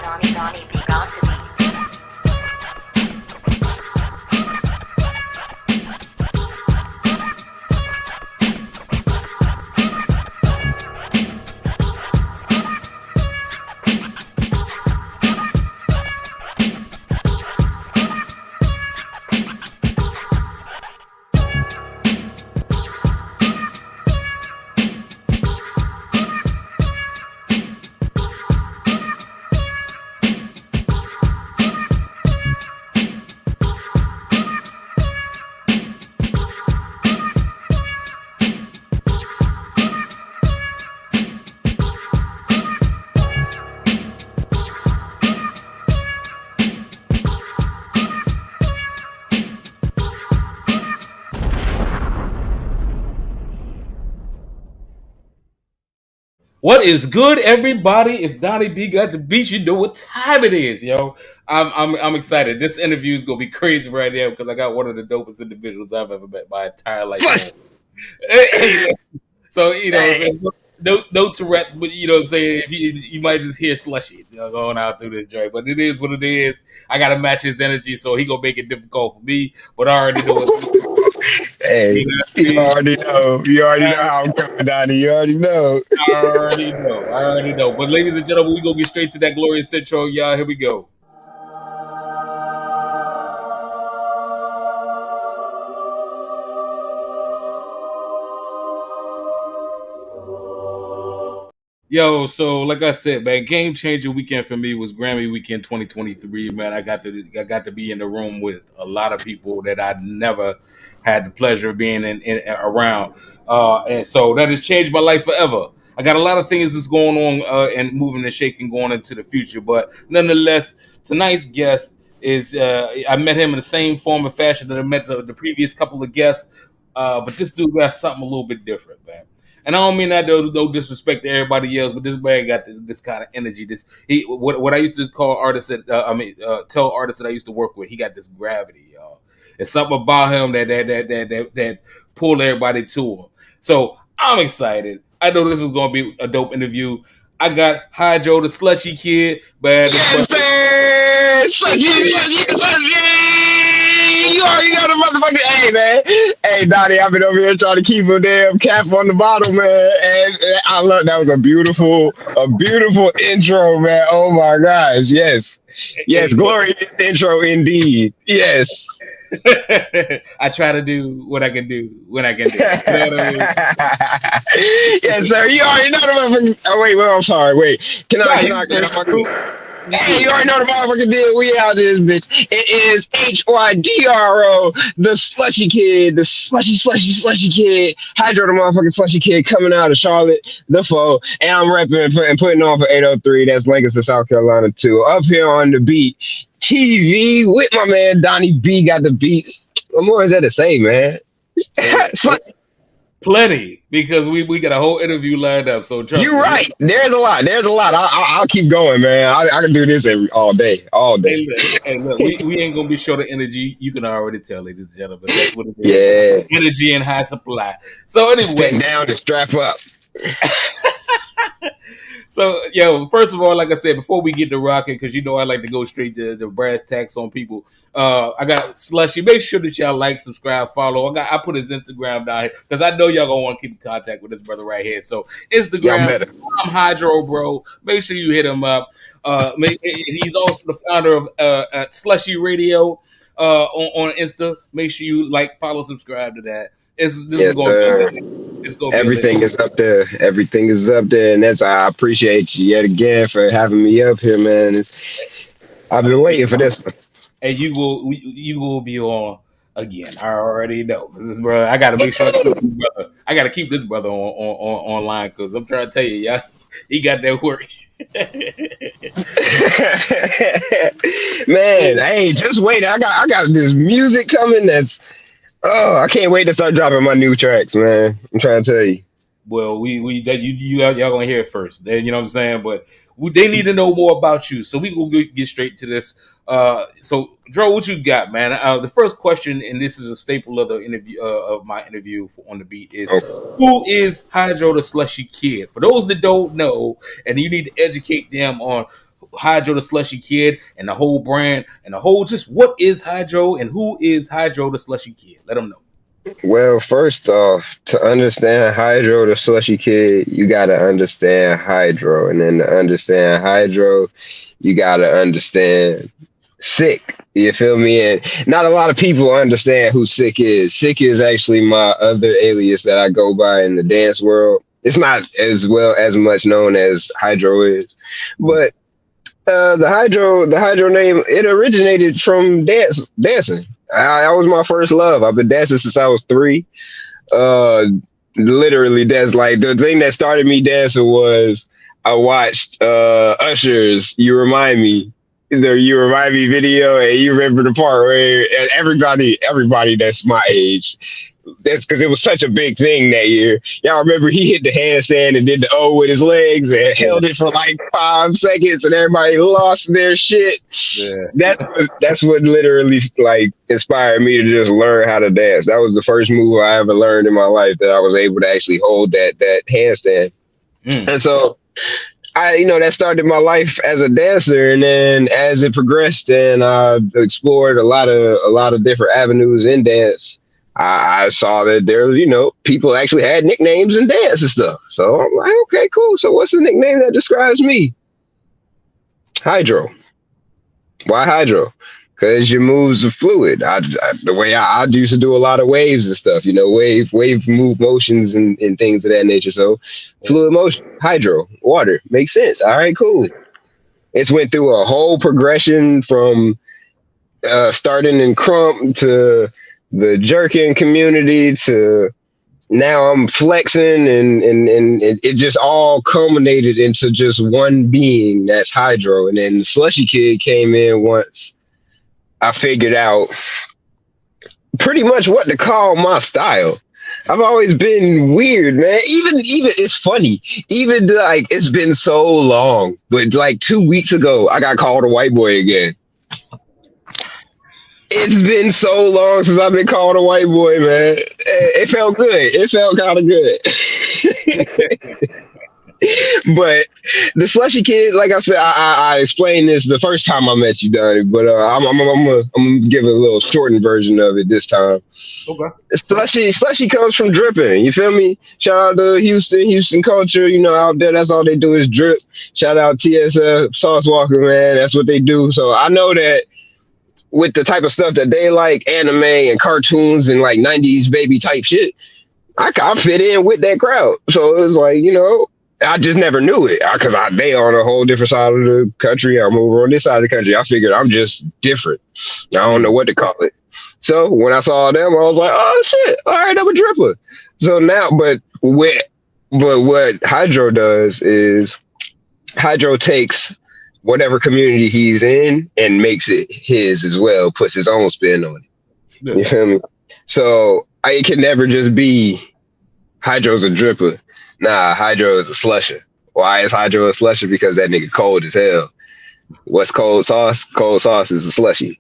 Donnie B. GotDaBeats. What is good, everybody? It's Donnie B. GotDaBeats. You know what time it is, yo. I'm excited. This interview is gonna be crazy right now because I got one of the dopest individuals I've ever met my entire life. So no Tourette's, but you know what I'm saying. You might just hear Xlushie, going out through this joint, but it is what it is. I gotta match his energy, so he gonna make it difficult for me. But I already know what. Hey, you already know. You already know how I'm coming down. You already know. I already know. But ladies and gentlemen, we gonna get straight to that glorious intro, y'all. Here we go. Yo, so like I said, man, game changer weekend for me was Grammy weekend 2023. Man, I got to be in the room with a lot of people that I never had the pleasure of being around, and so that has changed my life forever. I got a lot of things that's going on and moving and shaking going into the future, but nonetheless, tonight's guest is I met him in the same form and fashion that I met the previous couple of guests, but this dude got something a little bit different, man. And I don't mean that no disrespect to everybody else, but this man got this kind of energy. What I used to call artists that tell artists that I used to work with. He got this gravity, y'all. There's something about him that pulled everybody to him. So I'm excited. I know this is gonna be a dope interview. I got HyDro, the Xlushie K.i.D, man. Xlushie! You already know the motherfucker. Hey, man. Hey, Donnie, I've been over here trying to keep a damn cap on the bottle, man. And I love that. Was a beautiful intro, man. Oh my gosh, yes, glorious intro indeed. Yes. I try to do what I can do when I can do. You know what I mean? Yes, sir. You already know the motherfucker. Oh wait, I'm sorry. Wait, can I? Hey, you already know the motherfucking deal. We out this bitch. It is HYDRO, the Xlushie K.i.D, the Xlushie K.i.D, HyDro, the motherfucking Xlushie K.i.D coming out of Charlotte, the foe, and I'm repping and putting on for 803. That's Lancaster, South Carolina too. Up here on the beat TV with my man Donnie B. GotDaBeats. What more is there to say, man? Plenty, because we got a whole interview lined up. So trust you're me. right. There's a lot. I'll keep going, man. I can do this all day. Hey, look, we ain't gonna be short of energy. You can already tell, ladies and gentlemen. That's what it is. Yeah, energy in high supply. So anyway, stick down and strap up. So, first of all, like I said, before we get to rocking, because you know I like to go straight to the brass tacks on people. I got Xlushie. Make sure that y'all like, subscribe, follow. I put his Instagram down here because I know y'all gonna want to keep in contact with this brother right here. So Instagram, I'm HyDro, bro. Make sure you hit him up. He's also the founder of Hlushieradio on Insta. Make sure you like, follow, subscribe to that. Everything is up there. Everything is up there, and I appreciate you yet again for having me up here, man. I've been waiting for this one. And you will be on again. I already know. This brother, I got to make sure I got to keep this brother on online because I'm trying to tell you, y'all, he got that work. Man, hey, just wait. I got this music coming I can't wait to start dropping my new tracks, man. I'm trying to tell you. Well, y'all gonna hear it first. You know what I'm saying? But they need to know more about you, so we will get straight to this. So, Dro, what you got, man? The first question, and this is a staple of the interview of my interview on the beat, is who is HyDro the Xlushie K.i.D? For those that don't know, and you need to educate them on HyDro the Slushy Kid and the whole brand and the whole just what is HyDro and who is HyDro the Slushy Kid? Let them know. Well, first off, to understand HyDro the Slushy Kid, you gotta understand HyDro, and then to understand HyDro, you gotta understand Sick. You feel me? And not a lot of people understand who Sick is. Sick is actually my other alias that I go by in the dance world. It's not as well as much known as HyDro is, but the HyDro name, it originated from dancing. I was my first love. I've been dancing since I was 3. Literally, that's like the thing that started me dancing was I watched Usher's "You Remind Me." The "You Remind Me" video, and you remember the part where everybody that's my age, that's because it was such a big thing that year. Y'all remember he hit the handstand and did the O with his legs and held it for like 5 seconds, and everybody lost their shit. Yeah. That's what literally like inspired me to just learn how to dance. That was the first move I ever learned in my life that I was able to actually hold that handstand. And so that started my life as a dancer, and then as it progressed and I explored a lot of different avenues in dance, I saw that there was, people actually had nicknames in dance and stuff. So I'm like, okay, cool. So what's the nickname that describes me? HyDro. Why HyDro? Because your moves are fluid. The way I used to do a lot of waves and stuff, wave move motions and things of that nature. So fluid motion, HyDro, water, makes sense. All right, cool. It's went through a whole progression from starting in crump to the jerking community to now I'm flexing, and it just all culminated into just one being, that's HyDro. And then the Slushy Kid came in once I figured out pretty much what to call my style. I've always been weird, man. Even it's funny. Even like it's been so long, but like 2 weeks ago, I got called a white boy again. It's been so long since I've been called a white boy, man. It felt good. It felt kind of good. But the Slushy Kid, like I said, I explained this the first time I met you, Donnie, but I'm gonna give a little shortened version of it this time. Okay. Slushy comes from dripping. You feel me? Shout out to Houston culture. Out there, that's all they do is drip. Shout out TSF, Sauce Walker, man. That's what they do. So I know that with the type of stuff that they like, anime and cartoons and like 90s baby type shit, I fit in with that crowd. So it was like, I just never knew it because they on a whole different side of the country. I'm over on this side of the country. I figured I'm just different. I don't know what to call it. So when I saw them, I was like, oh shit, all right, I'm a dripper. So now, but what HyDro does is HyDro takes whatever community he's in and makes it his as well, puts his own spin on it. Yeah. You feel me? So it can never just be HyDro's a dripper. Nah, HyDro is a slusher. Why is HyDro a slusher? Because that nigga cold as hell. What's cold sauce? Cold sauce is a slushy.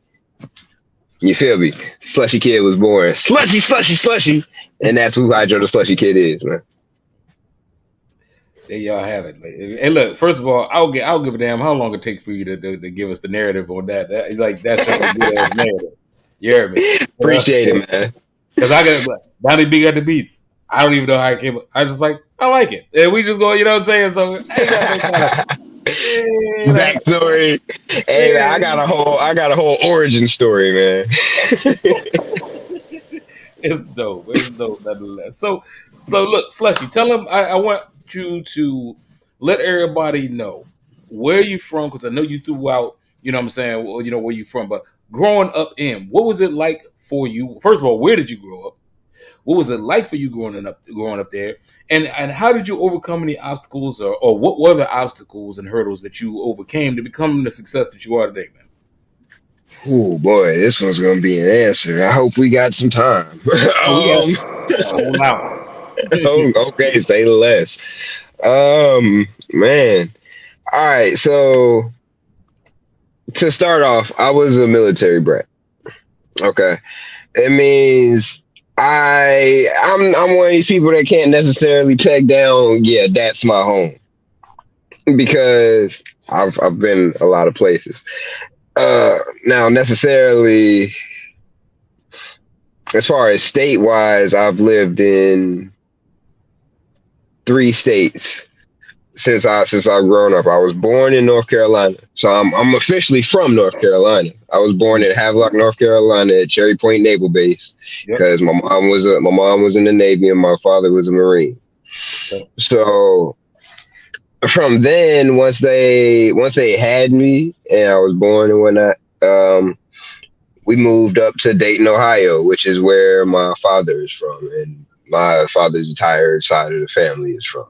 You feel me? Slushy Kid was born. Slushy. And that's who HyDro the Slushy Kid is, man. There y'all have it. And look, first of all, I'll give a damn how long it take for you to give us the narrative on that. That's just a good ass narrative. You hear me? Appreciate it, man. Because I got Donnie B got the beats. I don't even know how it came up. I just like, I like it. And we just go, you know what I'm saying? So backstory. Hey man, I got a whole origin story, man. It's dope nonetheless. So look, Slushy, tell them I want you to let everybody know where you from, because I know you threw out, you know what I'm saying, well, where you from, but growing up what was it like for you? First of all, where did you grow up? What was it like for you growing up there? And how did you overcome any obstacles or what were the obstacles and hurdles that you overcame to become the success that you are today, man? Oh boy, this one's gonna be an answer. I hope we got some time. Okay, say less. Man. All right, so to start off, I was a military brat. Okay. It means I'm one of these people that can't necessarily peg down, yeah, that's my home. because I've been a lot of places. Now necessarily, as far as state wise, I've lived in 3 states since I've grown up. I was born in North Carolina, so I'm officially from North Carolina. I was born in Havelock, North Carolina, at Cherry Point Naval Base, because my mom was in the Navy and my father was a Marine. Yep. So from then, once they had me and I was born and whatnot, we moved up to Dayton, Ohio, which is where my father is from, and my father's entire side of the family is from.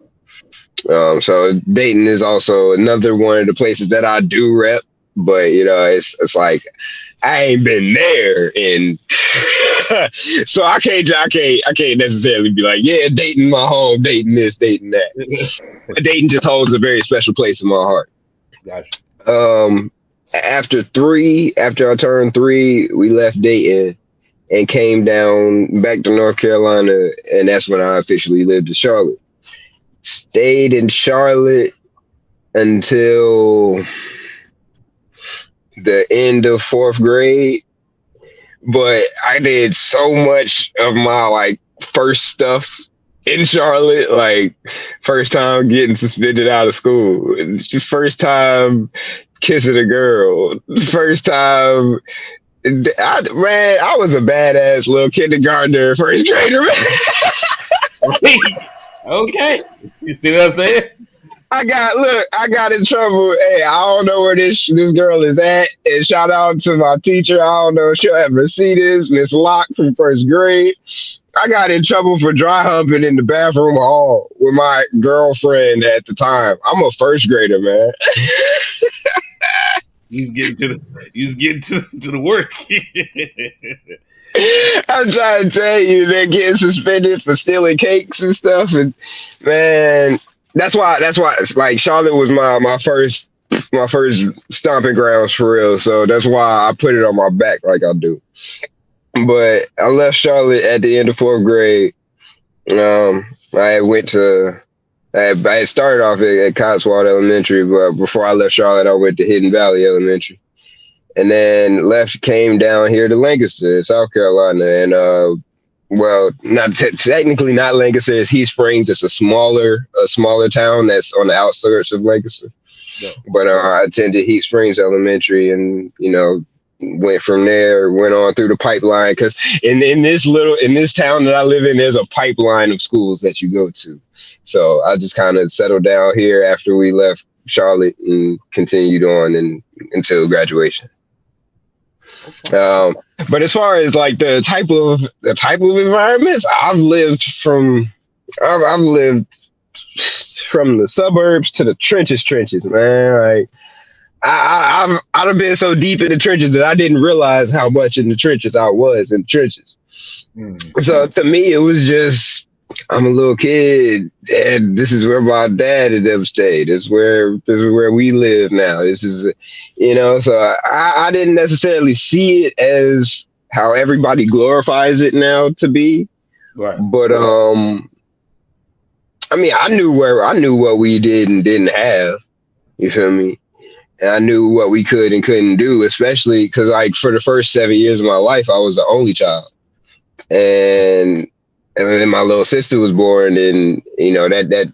So Dayton is also another one of the places that I do rep, but you know, it's like I ain't been there, and so I can't necessarily be like, yeah, Dayton my home, Dayton this, Dayton that. But Dayton just holds a very special place in my heart. Gotcha. After I turned 3, we left Dayton and came down back to North Carolina, and that's when I officially lived in Charlotte. Stayed in Charlotte until the end of 4th grade, but I did so much of my first stuff in Charlotte, like first time getting suspended out of school, first time kissing a girl, first time. I was a badass little kindergartner, first grader. Okay, you see what I'm saying? I got in trouble. Hey, I don't know where this girl is at. And shout out to my teacher. I don't know if she'll ever see this, Miss Locke from 1st grade. I got in trouble for dry humping in the bathroom hall with my girlfriend at the time. I'm a 1st grader, man. He's getting to the work. I'm trying to tell you, they're getting suspended for stealing cakes and stuff, and man, that's why it's like Charlotte was my first stomping grounds for real. So that's why I put it on my back like I do. But I left Charlotte at the end of 4th grade. I had started off at Cotswold Elementary, but before I left Charlotte, I went to Hidden Valley Elementary. And then came down here to Lancaster, South Carolina. And, well, not technically not Lancaster, it's Heath Springs. It's a smaller town that's on the outskirts of Lancaster. Yeah. But I attended Heath Springs Elementary, and, you know, went from there, went on through the pipeline. Because in this town that I live in, there's a pipeline of schools that you go to. So I just kind of settled down here after we left Charlotte and continued on until graduation. Okay. But as far as like the type of environments, I've lived from the suburbs to the trenches, man. Like I've been so deep in the trenches that I didn't realize how much in the trenches I was in the trenches. Mm-hmm. So to me, it was just, I'm a little kid, and this is where my dad had ever stayed. This is where we live now. This is, you know, so I didn't necessarily see it as how everybody glorifies it now to be. Right. But I mean, I knew what we did and didn't have. You feel me? And I knew what we could and couldn't do, especially because, like, for the first 7 years of my life, I was the only child, and then my little sister was born, and you know that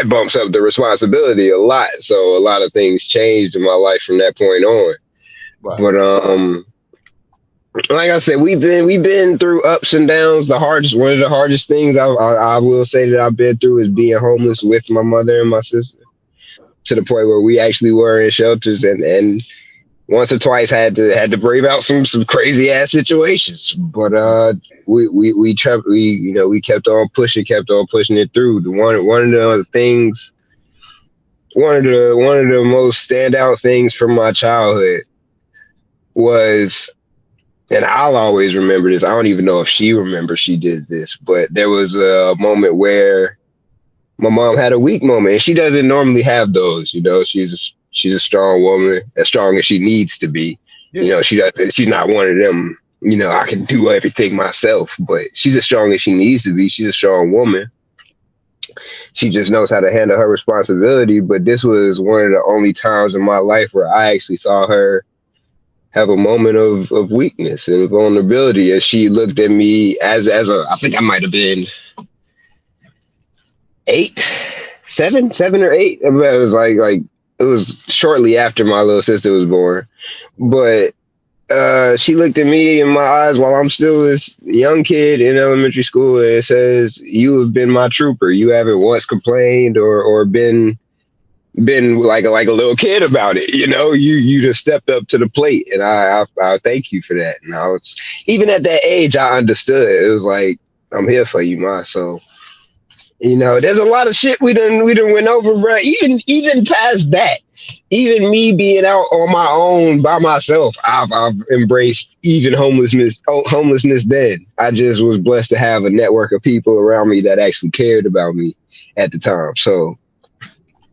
bumps up the responsibility a lot. So a lot of things changed in my life from that point on. Right. But like I said, we've been through ups and downs. One of the hardest things I will say that I've been through is being homeless with my mother and my sister, to the point where we actually were in shelters, and once or twice had to brave out some crazy ass situations. But we kept on pushing it through. One of the most standout things from my childhood was, and I'll always remember this, I don't even know if she remembers she did this, but there was a moment where my mom had a weak moment, and she doesn't normally have those. You know, she's a strong woman, as strong as she needs to be. Yeah. You know, she's not one of them, you know, I can do everything myself, but she's as strong as she needs to be. She's a strong woman. She just knows how to handle her responsibility. But this was one of the only times in my life where I actually saw her have a moment of weakness and vulnerability as she looked at me as a, I think I might have been 7 or 8. I mean, it was like it was shortly after my little sister was born. But she looked at me in my eyes while I'm still this young kid in elementary school and says, "You have been my trooper. You haven't once complained or been like a little kid about it. You know, you just stepped up to the plate, and I thank you for that." And I was, even at that age, I understood. It was like, I'm here for you, ma. So, you know, there's a lot of shit we done went over, bro. Even past that, even me being out on my own by myself, I've embraced even homelessness then. I just was blessed to have a network of people around me that actually cared about me at the time. So,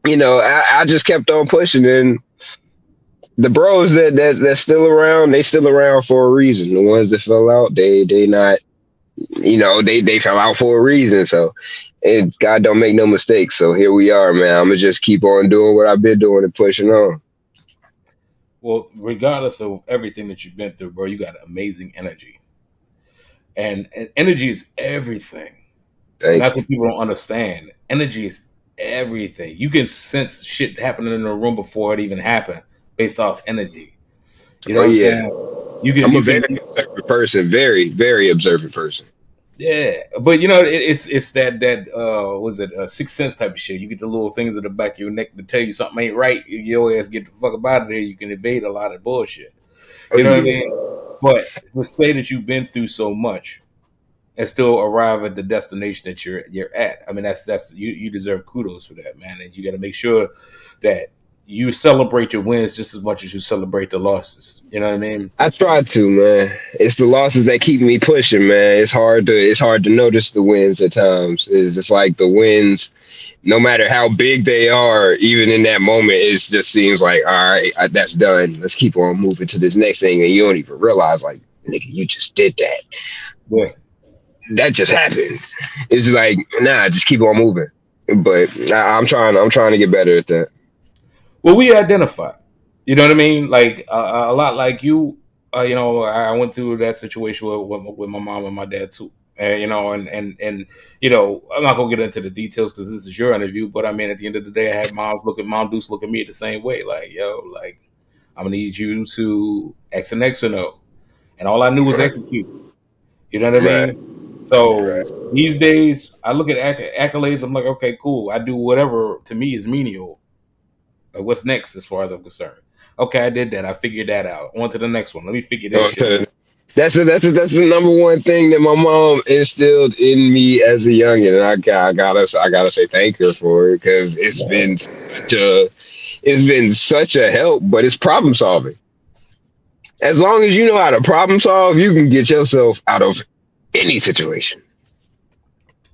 you know, I just kept on pushing, and the bros that's still around, they still around for a reason. The ones that fell out, they not, you know, they fell out for a reason. So, and God don't make no mistakes. So here we are, man. I'm gonna just keep on doing what I've been doing and pushing on. Well, regardless of everything that you've been through, bro, you got amazing energy, and energy is everything. And that's what people don't understand. Energy is everything. You can sense shit happening in the room before it even happened based off energy. You know what I'm saying? I'm a very observant person, very, very observant person. Yeah, but you know, it's that was it a sixth sense type of shit. You get the little things in the back of your neck to tell you something ain't right. Your ass get the fuck up out of there. You can evade a lot of bullshit. You know what I mean? But to say that you've been through so much and still arrive at the destination that you're at, I mean, that's you deserve kudos for that, man. And you got to make sure that you celebrate your wins just as much as you celebrate the losses. You know what I mean? I try to, man. It's the losses that keep me pushing, man. It's hard to notice the wins at times. It's just like the wins, no matter how big they are, even in that moment, it just seems like, all right, that's done. Let's keep on moving to this next thing, and you don't even realize, like, nigga, you just did that. Yeah. That just happened. It's like, nah, just keep on moving. But I'm trying to get better at that. Well, we identify. You know what I mean? Like a lot like you. You know, I went through that situation with my mom and my dad too. You know, and you know, I'm not gonna get into the details because this is your interview. But I mean, at the end of the day, I had Mom Deuce look at me the same way. Like, yo, like I'm gonna need you to X and X and O, and all I knew was execute. You know what I mean? So these days, I look at accolades. I'm like, okay, cool. I do whatever to me is menial. What's next as far as I'm concerned? Okay, I did that. I figured that out. On to the next one. Let me figure this shit. That's the number one thing that my mom instilled in me as a youngin, and I gotta say thank her for it, because it's been such a help. But it's problem solving. As long as you know how to problem solve, you can get yourself out of any situation.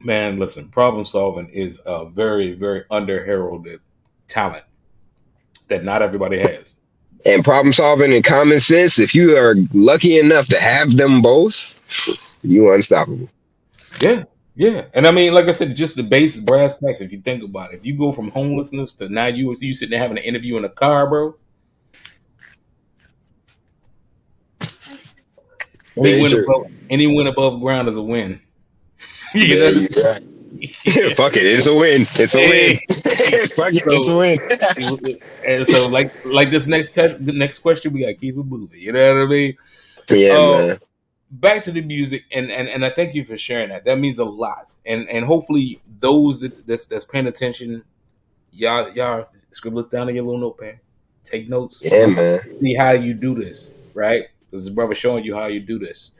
Man, listen, problem solving is a very, very under-heralded talent that not everybody has. And problem solving and common sense, if you are lucky enough to have them both, you're unstoppable. Yeah, yeah. And I mean, like I said, just the basic brass tacks, if you think about it. If you go from homelessness to now you sitting there having an interview in a car, bro. Any win above ground is a win. You know? Right. Fuck it, it's a win. It's a win. Fuck it, it's a win. And so, like this next question, we gotta keep it moving. You know what I mean? Yeah, man. Back to the music, and I thank you for sharing that. That means a lot, and hopefully those that's paying attention, y'all scribble this down in your little notepad, take notes. Yeah, man. See how you do this, right? This is brother showing you how you do this.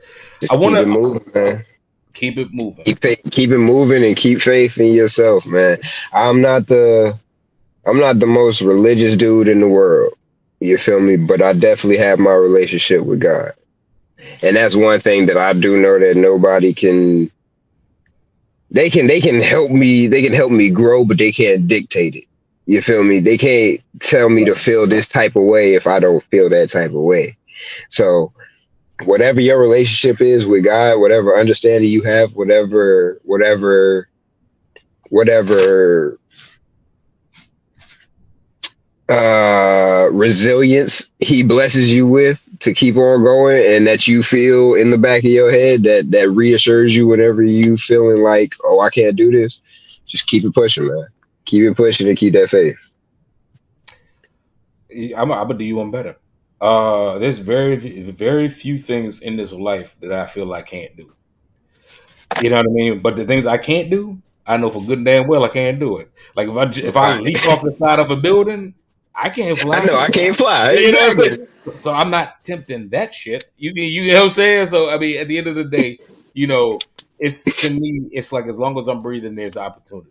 Just keep it moving, man. Keep it moving. Keep it moving and keep faith in yourself, man. I'm not the most religious dude in the world. You feel me? But I definitely have my relationship with God. And that's one thing that I do know that nobody can. They can help me grow, but they can't dictate it. You feel me? They can't tell me to feel this type of way if I don't feel that type of way. So whatever your relationship is with God, whatever understanding you have, whatever whatever resilience he blesses you with to keep on going, and that you feel in the back of your head that reassures you whenever you feeling like, oh, I can't do this. Just keep it pushing, man. Keep it pushing and keep that faith. I'm gonna do you one better. There's very few things in this life that I feel I can't do. You know what I mean? But the things I can't do, I know for good and damn well I can't do it. Like if I leap off the side of a building, I can't fly. I know I can't fly. You know what I'm saying? So I'm not tempting that shit. You know what I'm saying? So I mean, at the end of the day, you know, it's to me, it's like as long as I'm breathing, there's opportunity,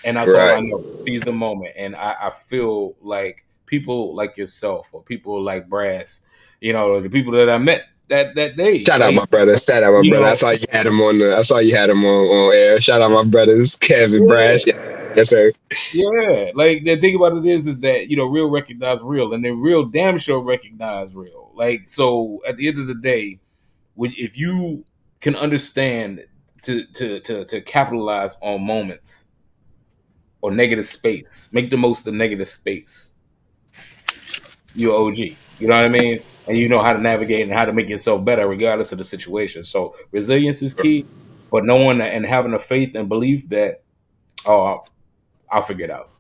and that's all I know. Seize the moment, and I feel like people like yourself or people like Brass, you know, the people that I met that day. Shout out my brother. Shout out my brother. I saw you had him on air. Shout out my brothers, Kev and Brass. Yes, sir. Yeah, like the thing about it is that, you know, real recognize real, and then real damn sure recognize real. Like, so at the end of the day, if you can understand to capitalize on moments or negative space, make the most of negative space, you're OG. You know what I mean? And you know how to navigate and how to make yourself better regardless of the situation. So resilience is key, but knowing and having a faith and belief that, I'll figure it out.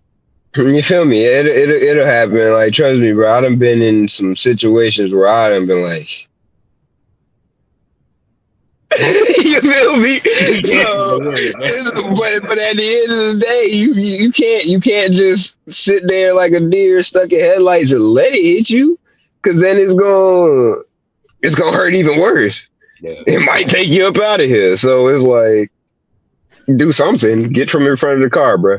You feel me? It'll happen. Like, trust me, bro. I done been in some situations where I done been like, you feel me? So, but at the end of the day, you can't just sit there like a deer stuck in headlights and let it hit you, because then it's gonna hurt even worse. Yeah. It might take you up out of here. So it's like, do something. Get from in front of the car, bro.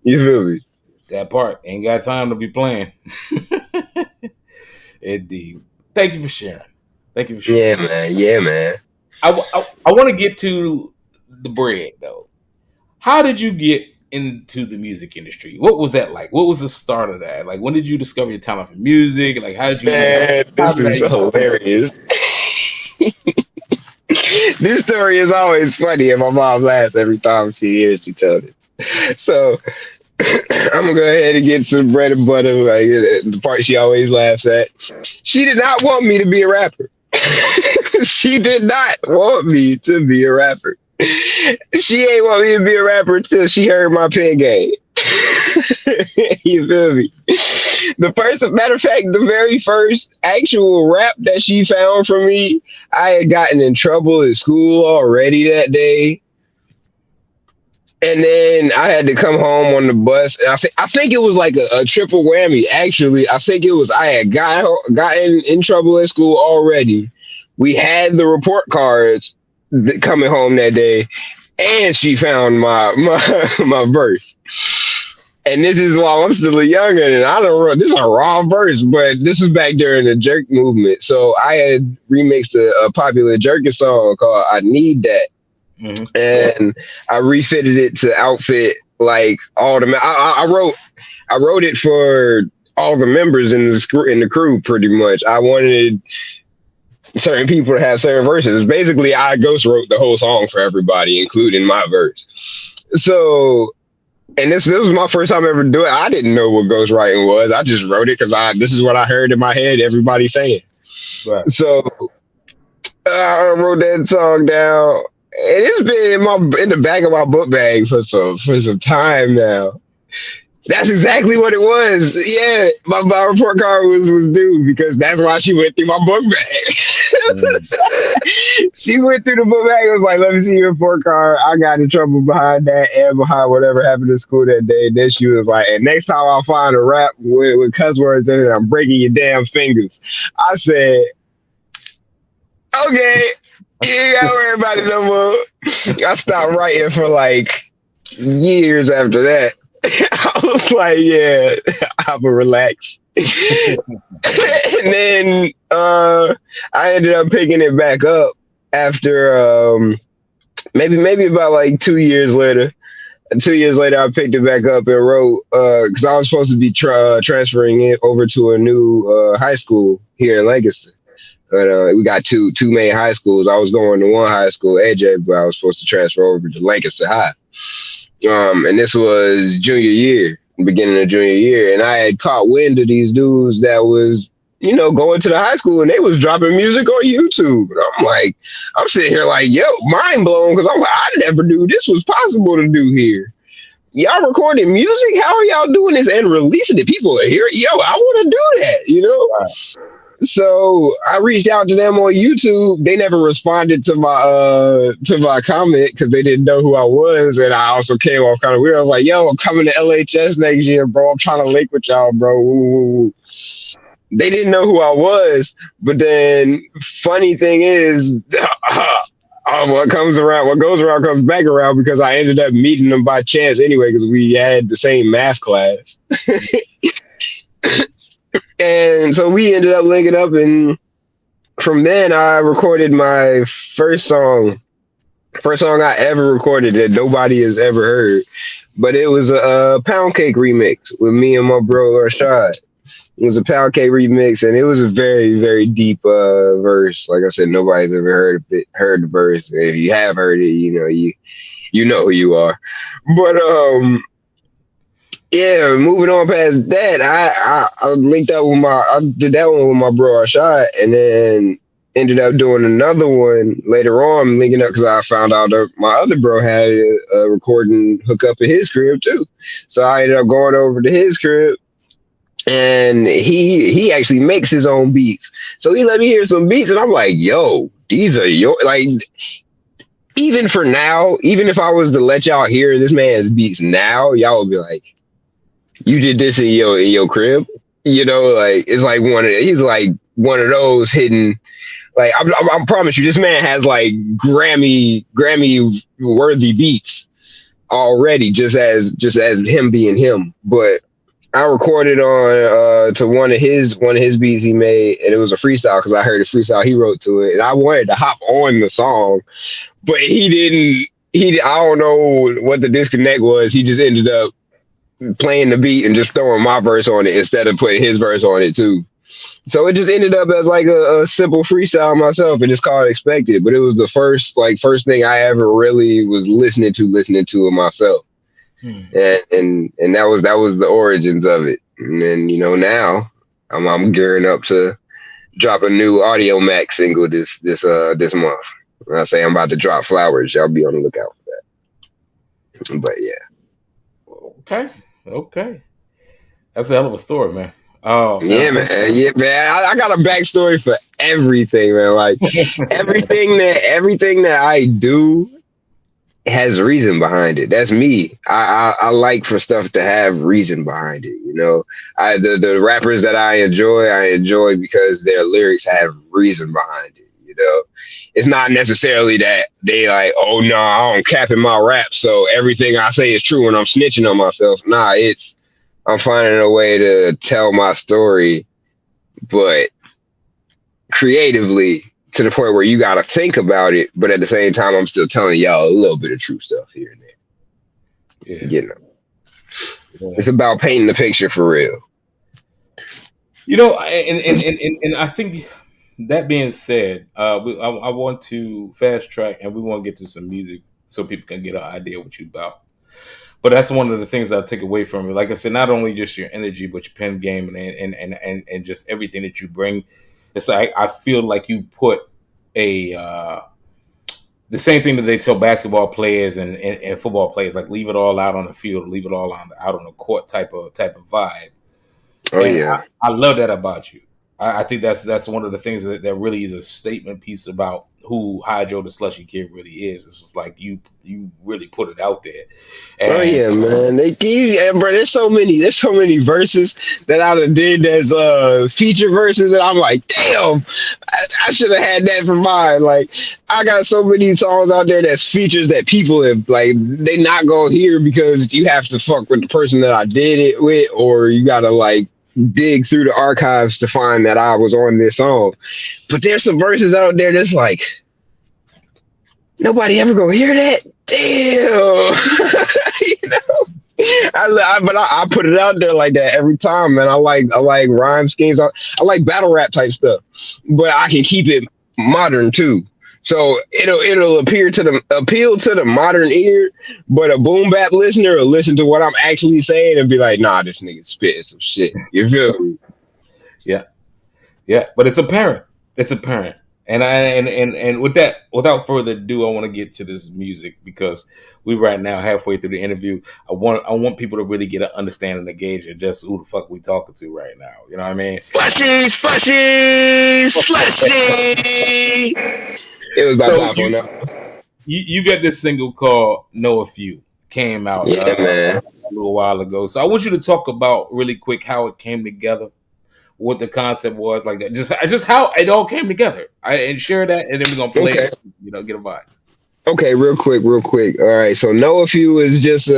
You feel me? That part. Ain't got time to be playing. Indeed. Thank you for sharing. Yeah, man. I want to get to the bread, though. How did you get into the music industry? What was that like? What was the start of that? Like, when did you discover your talent for music? Like, how did you... Man, this is hilarious. This story is always funny, and my mom laughs every time she tells it. So I'm gonna go ahead and get to the bread and butter, like the part she always laughs at. She did not want me to be a rapper. She did not want me to be a rapper. She ain't want me to be a rapper until she heard my pen game. You feel me? Matter of fact, the very first actual rap that she found from me, I had gotten in trouble at school already that day. And then I had to come home on the bus. And I think it was like a triple whammy. Actually, I think it was I had gotten in trouble at school already. We had the report cards coming home that day, and she found my verse. And this is while I'm still a youngin', and I don't know, this is a raw verse, but this is back during the jerk movement. So I had remixed a popular jerking song called I Need That. Mm-hmm. And I refitted it to outfit like all the I wrote it for all the members in the crew pretty much. I wanted certain people to have certain verses. Basically, I ghost wrote the whole song for everybody, including my verse. So, and this was my first time ever doing it. I didn't know what ghostwriting was. I just wrote it because this is what I heard in my head, everybody saying. Right. So I wrote that song down. And it's been in the back of my book bag for some time now. That's exactly what it was. Yeah, my report card was due because that's why she went through my book bag. She went through the book bag and was like, let me see your report card. I got in trouble behind that and behind whatever happened in school that day. And then she was like, and next time I find a rap with cuss words in it, I'm breaking your damn fingers. I said, okay. You ain't gotta worry about it no more. I stopped writing for like years after that. I was like, yeah, I'ma relax. And then I ended up picking it back up after maybe about like 2 years later. 2 years later, I picked it back up and wrote because I was supposed to be transferring it over to a new high school here in Lancaster. But we got two main high schools. I was going to one high school, AJ, but I was supposed to transfer over to Lancaster High. And this was junior year, beginning of junior year, and I had caught wind of these dudes that was, going to the high school, and they was dropping music on YouTube. And I'm like, I'm sitting here like, yo, mind blown, because I'm like, I never knew this was possible to do here. Y'all recording music? How are y'all doing this and releasing it? People are here. Yo, I want to do that, Right. So I reached out to them on YouTube. They never responded to my comment because they didn't know who I was, and I also came off kind of weird. I was like, "Yo, I'm coming to LHS next year, bro. I'm trying to link with y'all, bro." Ooh. They didn't know who I was, but then funny thing is, what goes around comes back around, because I ended up meeting them by chance anyway because we had the same math class. And so we ended up linking up, and from then I recorded my first song I ever recorded that nobody has ever heard, but it was a Pound Cake remix with me and my bro Rashad. It was a Pound Cake remix, and it was a very, very deep verse. Like I said, nobody's ever heard the verse. If you have heard it, you know who you are. But yeah, moving on past that, I linked up with I did that one with my bro Rashad, and then ended up doing another one later on, linking up because I found out that my other bro had a recording hookup at his crib too. So I ended up going over to his crib, and he actually makes his own beats. So he let me hear some beats, and I'm like, yo, these are your, like, even for now, even if I was to let y'all hear this man's beats now, y'all would be like, you did this in your crib, like it's like he's like one of those hidden, like I promise you, this man has like Grammy worthy beats already, just as him being him. But I recorded on to one of his beats he made, and it was a freestyle because I heard a freestyle he wrote to it, and I wanted to hop on the song, but he didn't. I don't know what the disconnect was. He just ended up playing the beat and just throwing my verse on it instead of putting his verse on it too. So it just ended up as like a simple freestyle myself, and it's called Expected. But it was the first thing I ever really was listening to it myself. And that was the origins of it. And then now I'm gearing up to drop a new Audio Max single this month. When I say I'm about to drop Flowers, y'all be on the lookout for that. But yeah. Okay. That's a hell of a story, man. Oh yeah, man. I got a backstory for everything, man. Like everything that I do has reason behind it. That's me. I like for stuff to have reason behind it. The rappers that I enjoy because their lyrics have reason behind it. It's not necessarily that they like, oh no, I don't cap in my rap, so everything I say is true and I'm snitching on myself. Nah, it's I'm finding a way to tell my story, but creatively, to the point where you got to think about it, but at the same time, I'm still telling y'all a little bit of true stuff here and there. Yeah. It's about painting the picture for real. And I think that being said, I want to fast track, and we want to get to some music so people can get an idea what you about. But that's one of the things I take away from it. Like I said, not only just your energy, but your pen game and just everything that you bring. It's like I feel like you put the same thing that they tell basketball players and football players, like leave it all out on the field, leave it all out on the court type of vibe. Oh, and yeah, I love that about you. I think that's one of the things that really is a statement piece about who HyDro the Xlushie K.i.D really is. It's just like you really put it out there. And, yeah, man. Bro, there's so many verses that I done did as feature verses, and I'm like, damn, I should have had that for mine. Like, I got so many songs out there that's features that people have like they not gonna hear because you have to fuck with the person that I did it with, or you gotta like dig through the archives to find that I was on this song. But there's some verses out there that's like nobody ever gonna hear that. Damn. I put it out there like that every time, man. I like rhyme schemes. I like battle rap type stuff, but I can keep it modern too. So it'll appeal to the modern ear, but a boom bap listener will listen to what I'm actually saying and be like, nah, this nigga spitting some shit. You feel me? Yeah, but it's apparent. It's apparent. And with that, without further ado, I want to get to this music because we right now halfway through the interview. I want people to really get an understanding and gauge of just who the fuck we talking to right now. You know what I mean? Slushy. It was about time for now. You got this single called "Know a Few" came out man. A little while ago. So I want you to talk about really quick how it came together. What the concept was, like that, just how it all came together. And share that, and then we're gonna play it, get a vibe. Okay, real quick. All right, so Know a Few is just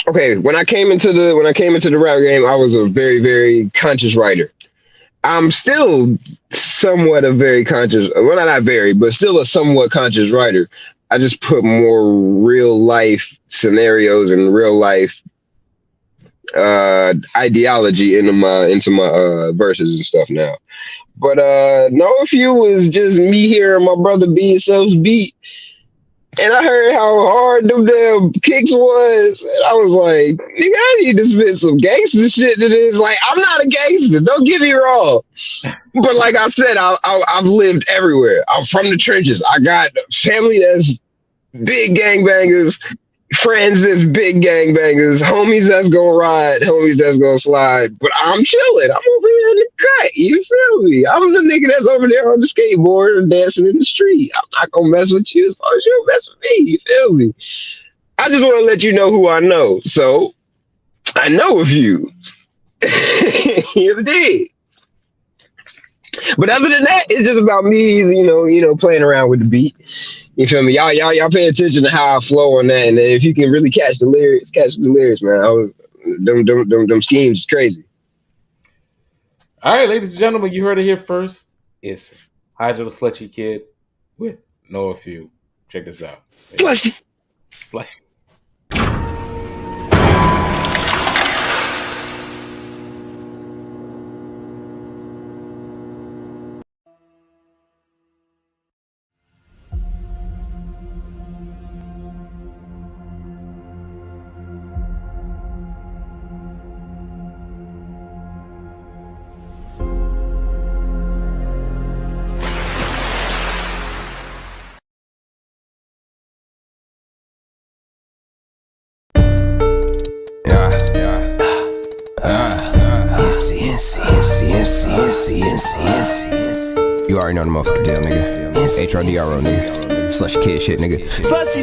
okay. When I came into the rap game, I was a very, very conscious writer. I'm still somewhat a very conscious, well, not very, but still a somewhat conscious writer. I just put more real life scenarios and real life ideology into my verses and stuff now. But Know a Few was just me hearing my brother B himself's beat, and I heard how hard them damn kicks was, and I was like, nigga, I need to spit some gangster shit to this. Like, I'm not a gangster, don't get me wrong, but like I said, I've lived everywhere. I'm from the trenches. I got family that's big gangbangers, friends that's big gangbangers, homies that's gonna ride, homies that's gonna slide, but I'm chilling. I'm over here in the cut. You feel me? I'm the nigga that's over there on the skateboard and dancing in the street. I'm not gonna mess with you as long as you don't mess with me. You feel me? I just want to let you know who I know. So I know a few. You did. But other than that, it's just about me, you know, playing around with the beat. You feel me? Y'all pay attention to how I flow on that, and then if you can really catch the lyrics, man. Them schemes is crazy. All right, ladies and gentlemen, you heard it here first. It's HyDro the Slushy Kid with Know a Few. Check this out. Slushy. You already know the motherfucking deal, nigga. HRDRO, nigga. Slushy Kid shit, nigga.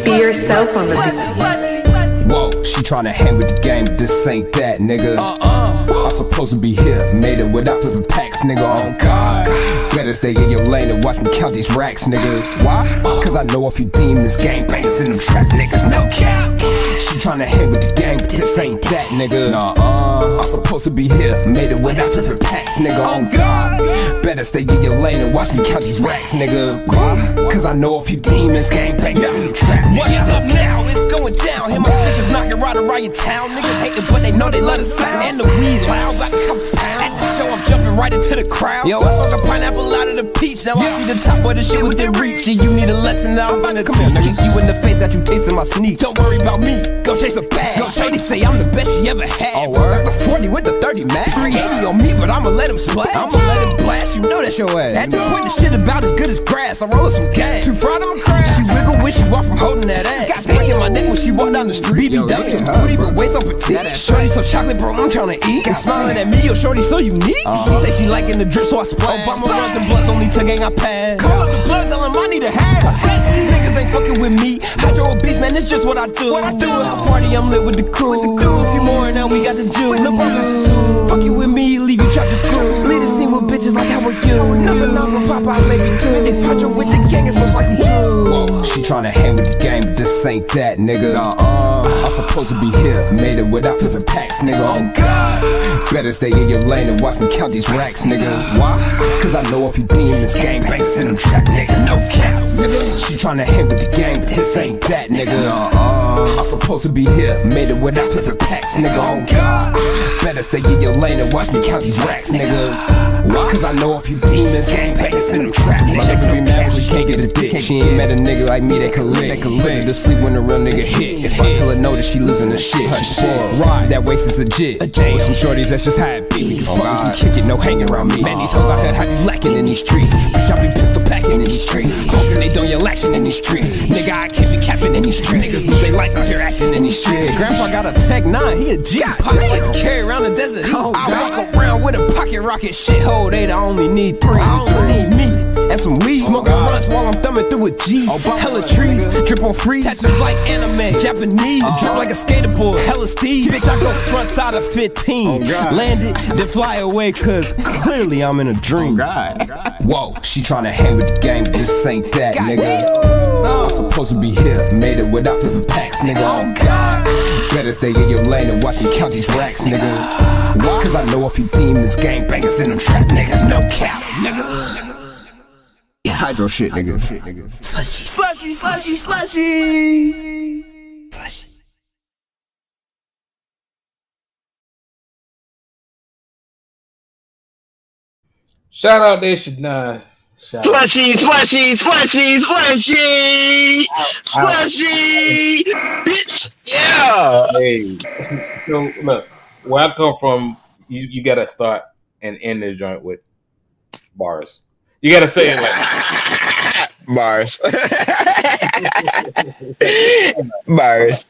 Be yourself on the beat. Whoa, she tryna hang with the game, but this ain't that, nigga. I'm supposed to be here, made it without flipping packs, nigga. Oh God, better stay in your lane and watch me count these racks, nigga. Why? Cause I know if you demons, gang bangers in them trap niggas, no cap. She tryna hang with the gang, but this ain't that, nigga. I'm supposed to be here, made it without flipping packs, nigga. Oh God, better stay in your lane and watch me count these racks, nigga. Why? Cause I know if you demons, gang bangers in them trap niggas. What's up now? It's going down. Hear my niggas knocking right around your town. Niggas hating, but they know they love the sound. And the weed loud, about to come pound. At the show, I'm jumping right into the crowd. Yo, I smoke a pineapple out of the peach. Now I see the top of the shit within reach. And you need a lesson now. I'm about to come here, kick you in the face, got you tasting my sneaks. Don't worry about me, go chase a bag. Go Shady say I'm the best she ever had. Oh, got the 40 with the 30 max. 380 on me, but I'ma let him splash. I'ma let him blast, you know that's your ass. At this point, the shit about as good as grass. I'm rolling some gas. Too fried, I'ma crash. She wiggle when she walk from holding that ass. Got spray in my neck when she walk down the street. BBW, booty, but waist on petite. Shorty so chocolate, bro, I'm tryna eat. And smiling at me, yo, shorty so unique. She say she liking the drip, so I splash. Obama runs and bloods, only to gang I pass. Call up the blood, tell them I need a half. These niggas ain't fucking with me. HyDro beats, man, it's just what I do. At the party, I'm lit with the crew. A few more now, we got the juice. Fuck you with me, leave you trapped to screw. Lead the scene with bitches like how are you? Number 9 from Popeye, maybe 2. If HyDro with the gang, it's most likely true. Whoa, she tryna hang with the gang, but this ain't that, nigga. I'm supposed to be here, made it without flipping packs, nigga. Oh God, better stay in your lane and watch me count these racks, nigga. Why? Cause I know if you demons, gang bangs in them trap niggas, no cap, nigga. She tryna hang with the gang, but this ain't that, nigga. I'm supposed to be here, made it without flipping packs, nigga. Oh God, better Better stay in your lane and watch me count these racks, nigga. Why? Cause I know a few demons, gangbangers in them traps. My nigga be mad when she can't get a dick. She ain't met a nigga like me that can lick. Put her to sleep when a real nigga hit. If I tell her no, that she losing the shit. Ride, that waist is legit. With some shorties, that's just how it be. We can fuck, we can kick it, no hanging around me. Man, these hoes out there have you lacking in these streets. Bitch, I be pistol packing in these streets. Hoping they don't yell action in these streets. Nigga, I can't be capping in these streets. Niggas lose their life out here acting in these streets. Grandpa got a Tech 9, he a G. Pocket like to carry around the desert. I walk around with a pocket rocket shithole. They the only need 3. I only need me and some weed. Smoking runs while I'm thumbing through a G. Hella trees, drip on free. Tattoos like anime, Japanese. Drip like a skateboard, hella Steve. Bitch, I go front side of 15. Landed, then fly away, cause clearly I'm in a dream. Whoa, she tryna hang with the gang, but this ain't that, nigga. I'm supposed to be here, made it without the packs, nigga. Oh God, better stay in your lane and watch me count these racks, nigga. Why? Cause I know a few demons, gangbangers in them trap niggas, no cap, nigga. HyDro shit, nigga. Slushy, slushy, slushy. Shout out there, Shadna. Slushy, slushy, slushy, slushy, slushy, bitch, yeah. Hey, so look, where I come from, you gotta start and end this joint with bars. You gotta say it like bars. Bars.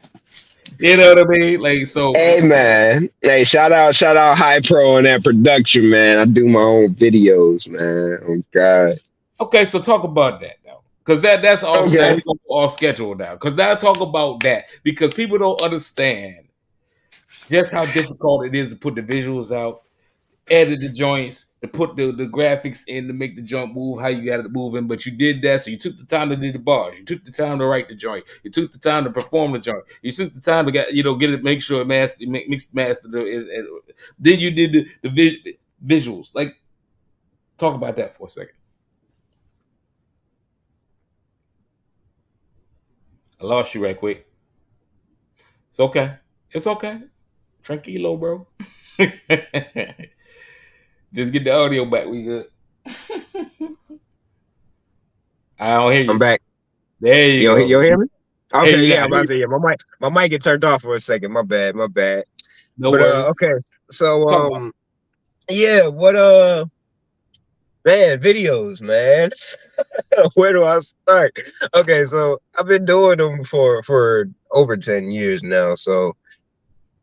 You know what I mean? Like, so. Hey man, hey, shout out HyDro and that production, man. I do my own videos, man. Oh God. Okay, so talk about that now, because that's all okay. Off schedule now. Because now talk about that, because people don't understand just how difficult it is to put the visuals out, edit the joints, to put the graphics in to make the joint move how you got it moving. But you did that, so you took the time to do the bars, you took the time to write the joint, you took the time to perform the joint, you took the time to get it, make sure it mixed master. Then you did the visuals. Like, talk about that for a second. I lost you right quick. It's okay. It's okay. Tranquilo, bro. Just get the audio back. We good. I don't hear you. I'm back. There you go. You hear me? Okay, hey, yeah, I'm about to say, yeah. My mic get turned off for a second. My bad. No worries. Okay. So yeah, what man, videos, man. Where do I start? Okay, so I've been doing them for over 10 years now, so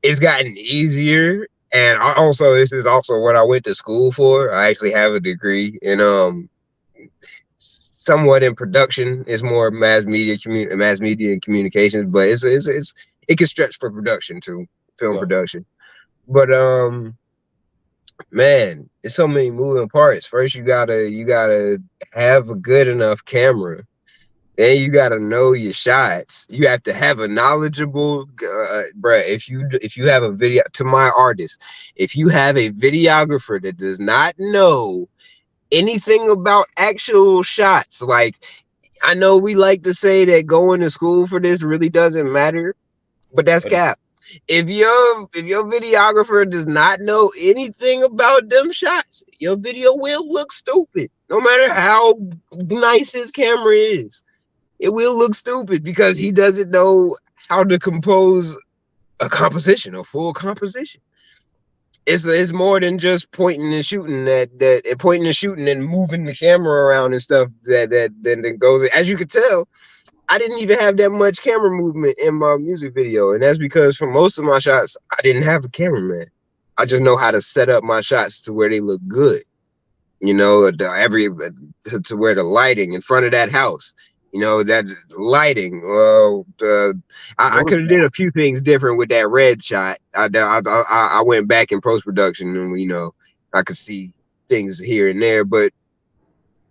it's gotten easier. And also, this is also what I went to school for. I actually have a degree in somewhat in production. It's more mass media and communications, but it can stretch for production too, film production. But man, there's so many moving parts. First, you gotta have a good enough camera. Then you gotta know your shots. You have to have a knowledgeable, bruh. If you have a video, to my artists, if you have a videographer that does not know anything about actual shots, like, I know we like to say that going to school for this really doesn't matter, but that's cap. If your videographer does not know anything about them shots, your video will look stupid. No matter how nice his camera is, it will look stupid because he doesn't know how to compose a composition, a full composition. It's more than just pointing and shooting pointing and shooting and moving the camera around and stuff that goes. As you could tell, I didn't even have that much camera movement in my music video. And that's because for most of my shots, I didn't have a cameraman. I just know how to set up my shots to where they look good. You know, to where the lighting in front of that house, you know, that lighting. I could have did a few things different with that red shot. I went back in post-production and, you know, I could see things here and there, but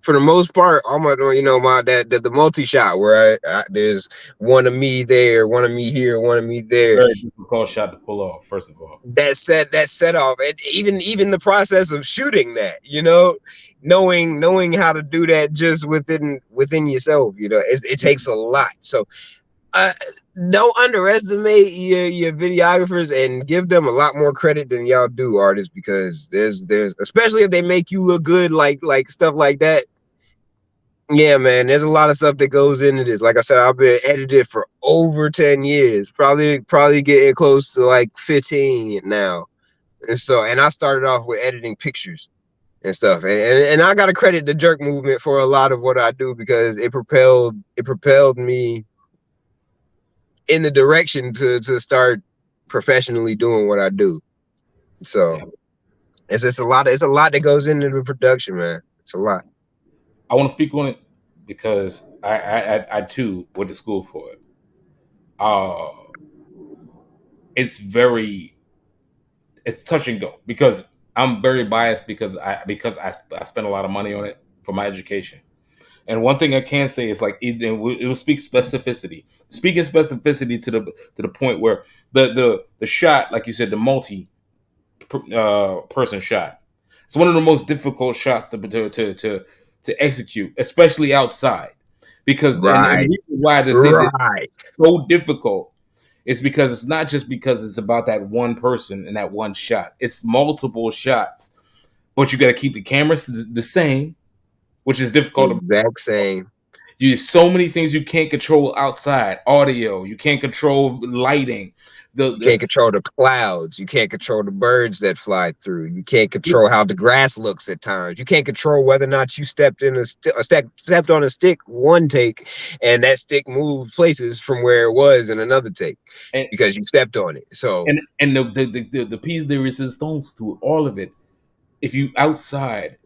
for the most part, the multi-shot where there's one of me there, one of me here, one of me there. Very difficult shot to pull off, first of all. That set off, and even the process of shooting that, you know, knowing how to do that just within yourself, you know, it takes a lot. So Don't underestimate your videographers and give them a lot more credit than y'all do, artists, because there's especially if they make you look good, like stuff like that. Yeah, man, there's a lot of stuff that goes into this. Like I said, I've been edited for over 10 years, probably getting close to like 15 now. And so, and I started off with editing pictures and stuff. And I got to credit the jerk movement for a lot of what I do, because it propelled me in the direction to start professionally doing what I do. So it's a lot that goes into the production, man. It's a lot. I want to speak on it because I too went to school for it. It's touch and go, because I'm very biased because I spent a lot of money on it for my education. And one thing I can say is, like, it will speak specificity, speaking specificity to the point where the shot, like you said, the multi person shot. It's one of the most difficult shots to execute, especially outside, because and the reason why the thing is so difficult is because it's not just because it's about that one person and that one shot. It's multiple shots, but you got to keep the cameras the same, which is difficult. Exact same. You so many things you can't control outside. Audio, you can't control lighting. You can't control the clouds. You can't control the birds that fly through. You can't control how the grass looks at times. You can't control whether or not you stepped on a stick one take, and that stick moved places from where it was in another take, because you stepped on it. So and the piece de resistance to all of it. If you outside,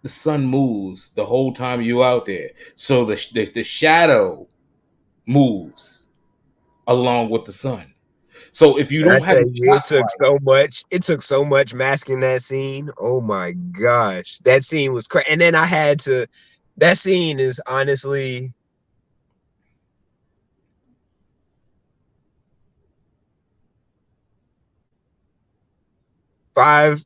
the sun moves the whole time you out there, so the shadow moves along with the sun. So if you don't have, it took so much masking that scene. Oh my gosh, that scene was crazy. And then I had to. That scene is honestly five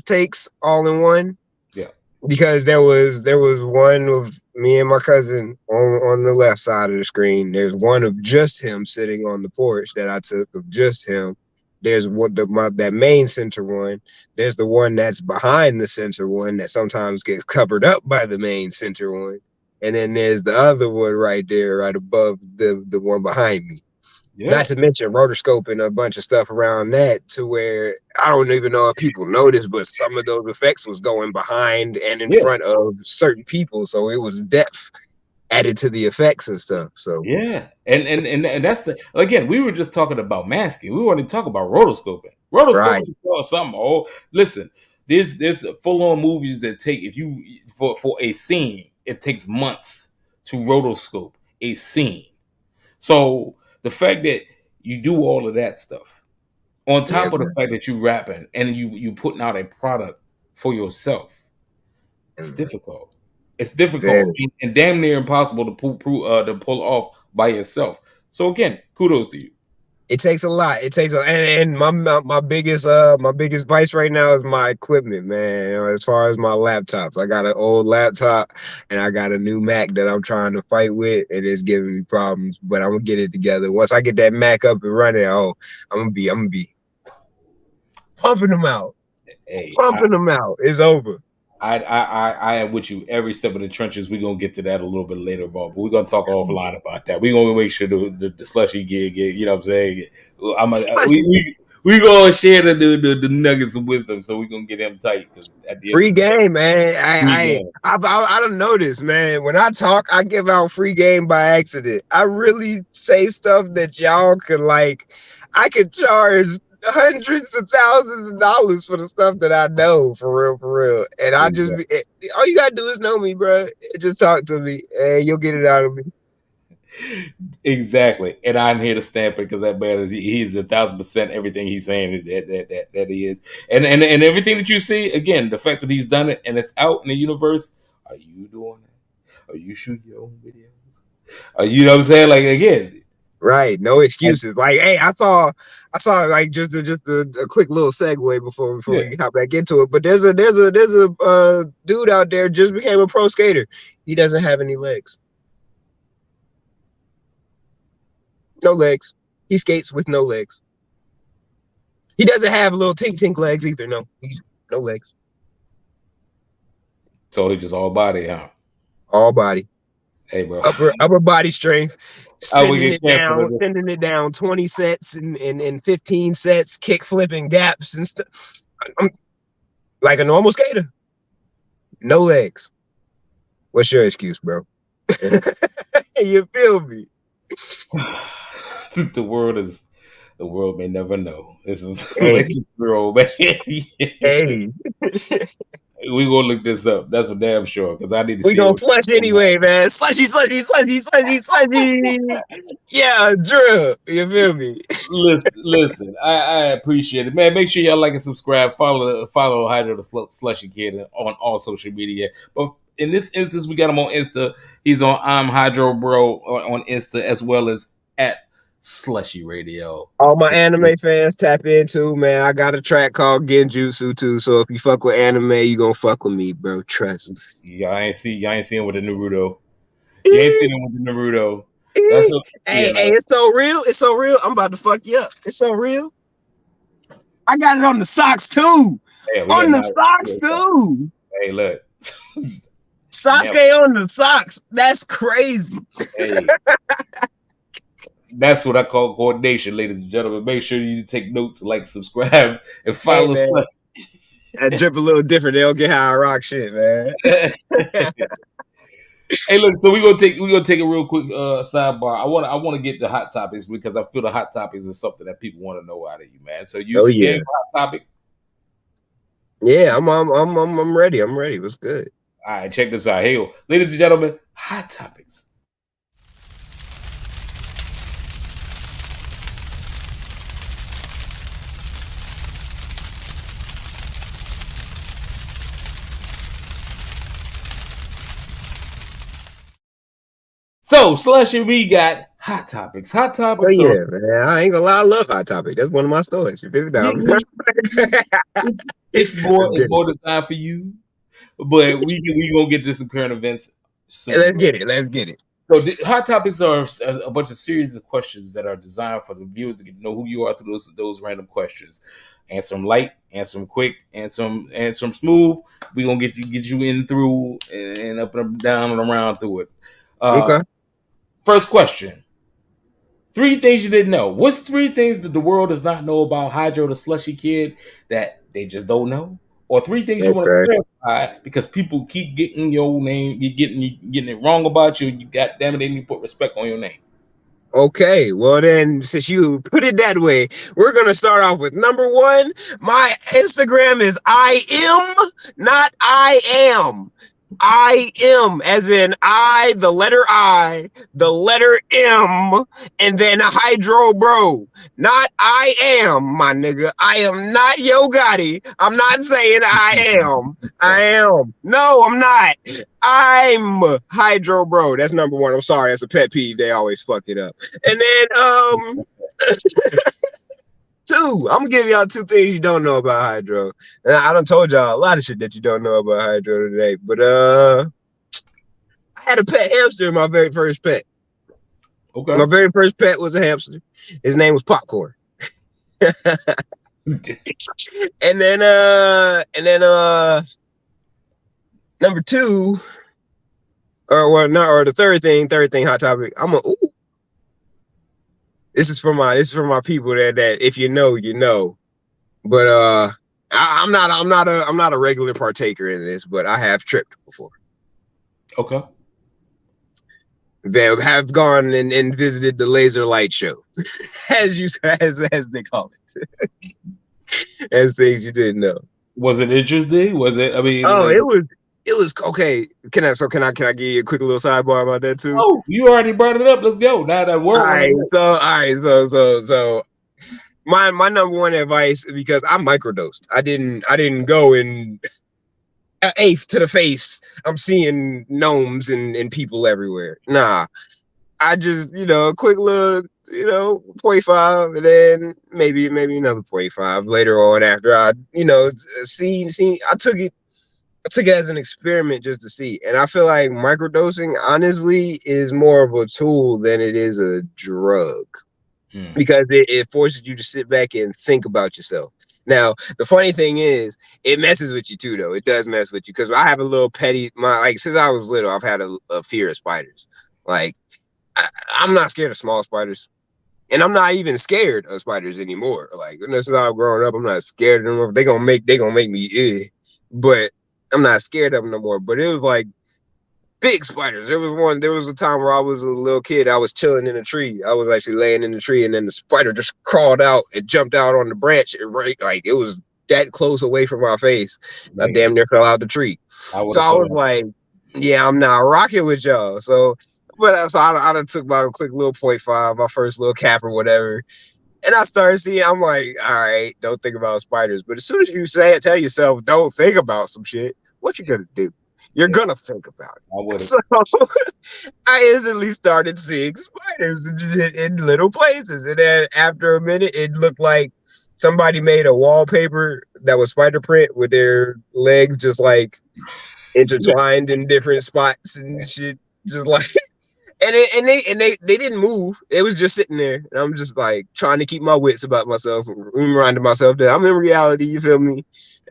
takes all in one. Yeah, because there was one of me and my cousin on the left side of the screen. There's one of just him sitting on the porch that I took of just him. There's that main center one. There's the one that's behind the center one that sometimes gets covered up by the main center one. And then there's the other one right there, right above the one behind me. Yeah. Not to mention rotoscope and a bunch of stuff around that, to where I don't even know if people noticed, but some of those effects was going behind and in front of certain people, so it was depth added to the effects and stuff. So yeah, and that's again, we were just talking about masking. We weren't even talking about rotoscoping. Rotoscoping is something. Oh, listen, there's full on movies that take, if you for a scene, it takes months to rotoscope a scene. So the fact that you do all of that stuff, on top of the fact that you rapping and you putting out a product for yourself, it's difficult. It's difficult and damn near impossible to pull off by yourself. So again, kudos to you. It takes a lot. And my biggest vice right now is my equipment, man. As far as my laptops, I got an old laptop and I got a new Mac that I'm trying to fight with, and it's giving me problems. But I'm gonna get it together. Once I get that Mac up and running, I'm gonna be pumping them out. Pumping them out. It's over. I am with you every step of the trenches. We're gonna get to that a little bit later, but we're gonna talk offline about that. We're gonna make sure the Xlushie gig, you know what I'm saying? We gonna share the nuggets of wisdom, so we're gonna get him tight. Free game, man. I don't know this, man. When I talk, I give out free game by accident. I really say stuff that y'all can like. I could charge hundreds of thousands of dollars for the stuff that I know, for real. And I just, all you gotta do is know me, bro. Just talk to me, and you'll get it out of me. Exactly. And I'm here to stamp it, because that man, he's 1,000% everything he's saying that he is. And everything that you see, again, the fact that he's done it and it's out in the universe. Are you doing that? Are you shooting your own videos? Are you know what I'm saying? Like, again. Right, no excuses. Like, hey, I saw like just a quick little segue before we hop back into it. But there's a dude out there just became a pro skater. He doesn't have any legs. No legs. He skates with no legs. He doesn't have little tink legs either. No, he's no legs. So he just all body, huh? All body. Hey, bro. Upper body strength. Sending it down 20 sets and 15 sets, kick flipping gaps and stuff. I'm like a normal skater. No legs. What's your excuse, bro? You feel me? The world may never know. This is real, man. Hey. We gonna look this up. That's for damn sure. Because I need to see. We gonna flush anyway, man. Slushy. Yeah, drill. You feel me? Listen. I appreciate it, man. Make sure y'all like and subscribe. Follow HyDro the Slushy Kid on all social media. But in this instance, we got him on Insta. He's on hydrobro on Insta, as well as at *SlushieRadio. All my anime fans tap into, man. I got a track called Genjutsu too. So if you fuck with anime, you gonna fuck with me, bro. Trust me. Y'all ain't seen him with the Naruto. You ain't seen him with the Naruto. Hey, it's so real. It's so real. I'm about to fuck you up. It's so real. I got it on the socks too. Hey, on the socks too. Hey, look. Sasuke on the socks. That's crazy. Hey. That's what I call coordination, ladies and gentlemen. Make sure you take notes, like, subscribe, and follow us. I drip a little different. They don't get how I rock shit, man. Hey, look. So we're gonna take a real quick sidebar. I want to get the hot topics because I feel the hot topics is something that people want to know out of you, man. So you gave hot topics. Yeah, I'm ready. I'm ready. What's good? All right, check this out. Hey, ladies and gentlemen, hot topics. So, Slushy, we got hot topics. Hot topics. Oh, yeah, man. I ain't gonna lie. I love hot topics. That's one of my stories. You figure it out. It's more designed for you, but we gonna get to some current events soon. Let's get it. So, hot topics are a bunch of series of questions that are designed for the viewers to get to know who you are through those random questions. Answer them light, answer them quick, answer them smooth. We gonna get you in through and up and down and around through it. Okay. First question. 3 things you didn't know. What's 3 things that the world does not know about HyDro the Slushy Kid that they just don't know? Or 3 things you want to clarify because people keep getting your name, getting it wrong about you. You goddamn it, they need to put respect on your name. Okay, well then, since you put it that way, we're gonna start off with number 1. My Instagram is I am, not I am. I am, as in I, the letter I, the letter M, and then hydrobro. Not I am, my nigga. I am not Yo Gotti. I'm not saying I am. I am. No, I'm not. I'm hydrobro. That's number 1. I'm sorry. That's a pet peeve. They always fuck it up. And then, 2, I'm gonna give y'all 2 things you don't know about HyDro. And I done told y'all a lot of shit that you don't know about HyDro today. But I had a pet hamster, my very first pet. Okay. My very first pet was a hamster. His name was Popcorn. and then number 2, or the third thing, hot topic. This is for my people that if you know, you know. But I'm not a regular partaker in this, but I have tripped before. Okay. They have gone and visited the laser light show, as they call it, as things you didn't know. Was it interesting? Was it? I mean, it was okay. Can I give you a quick little sidebar about that too? Oh, you already brought it up. Let's go. Now that we're all right. So my number 1 advice, because I'm microdosed. I didn't go in an eighth to the face. I'm seeing gnomes and people everywhere. Nah, I just a quick little 0.5, and then maybe another 0.5 later on after I I took it as an experiment just to see. And I feel like microdosing, honestly, is more of a tool than it is a drug. because it forces you to sit back and think about yourself. Now, the funny thing is, it messes with you too, though. It does mess with you because I have a little petty, since I was little, I've had a fear of spiders. Like, I'm not scared of small spiders. And I'm not even scared of spiders anymore. Like, since I've grown up, I'm not scared of them. They gonna make me but I'm not scared of them no more. But it was like big spiders. There was a time where I was a little kid. I was chilling in a tree. I was actually laying in the tree, and then the spider just crawled out. It jumped out on the branch. It was that close away from my face. I damn near fell out the tree. I was like, yeah, I'm not rocking with y'all. So I done took my quick little 0.5, my first little cap or whatever. And I started seeing, I'm like, all right, don't think about spiders. But as soon as you tell yourself, don't think about some shit, what you gonna do? You're gonna think about it. So I instantly started seeing spiders in little places. And then after a minute, it looked like somebody made a wallpaper that was spider print with their legs just like intertwined in different spots and shit. Just like and they didn't move. It was just sitting there. And I'm just like trying to keep my wits about myself, reminding myself that I'm in reality, you feel me?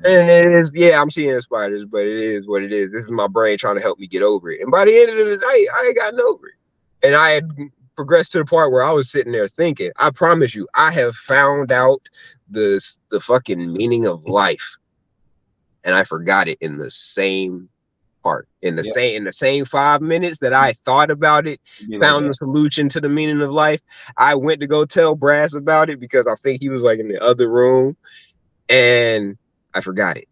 And it is, yeah, I'm seeing spiders, but it is what it is. This is my brain trying to help me get over it. And by the end of the night, I ain't gotten over it. And I had progressed to the part where I was sitting there thinking, I promise you, I have found out the fucking meaning of life. And I forgot it in the same part. In the same 5 minutes that I thought about it, found the solution to the meaning of life. I went to go tell Brass about it because I think he was like in the other room. And I forgot it.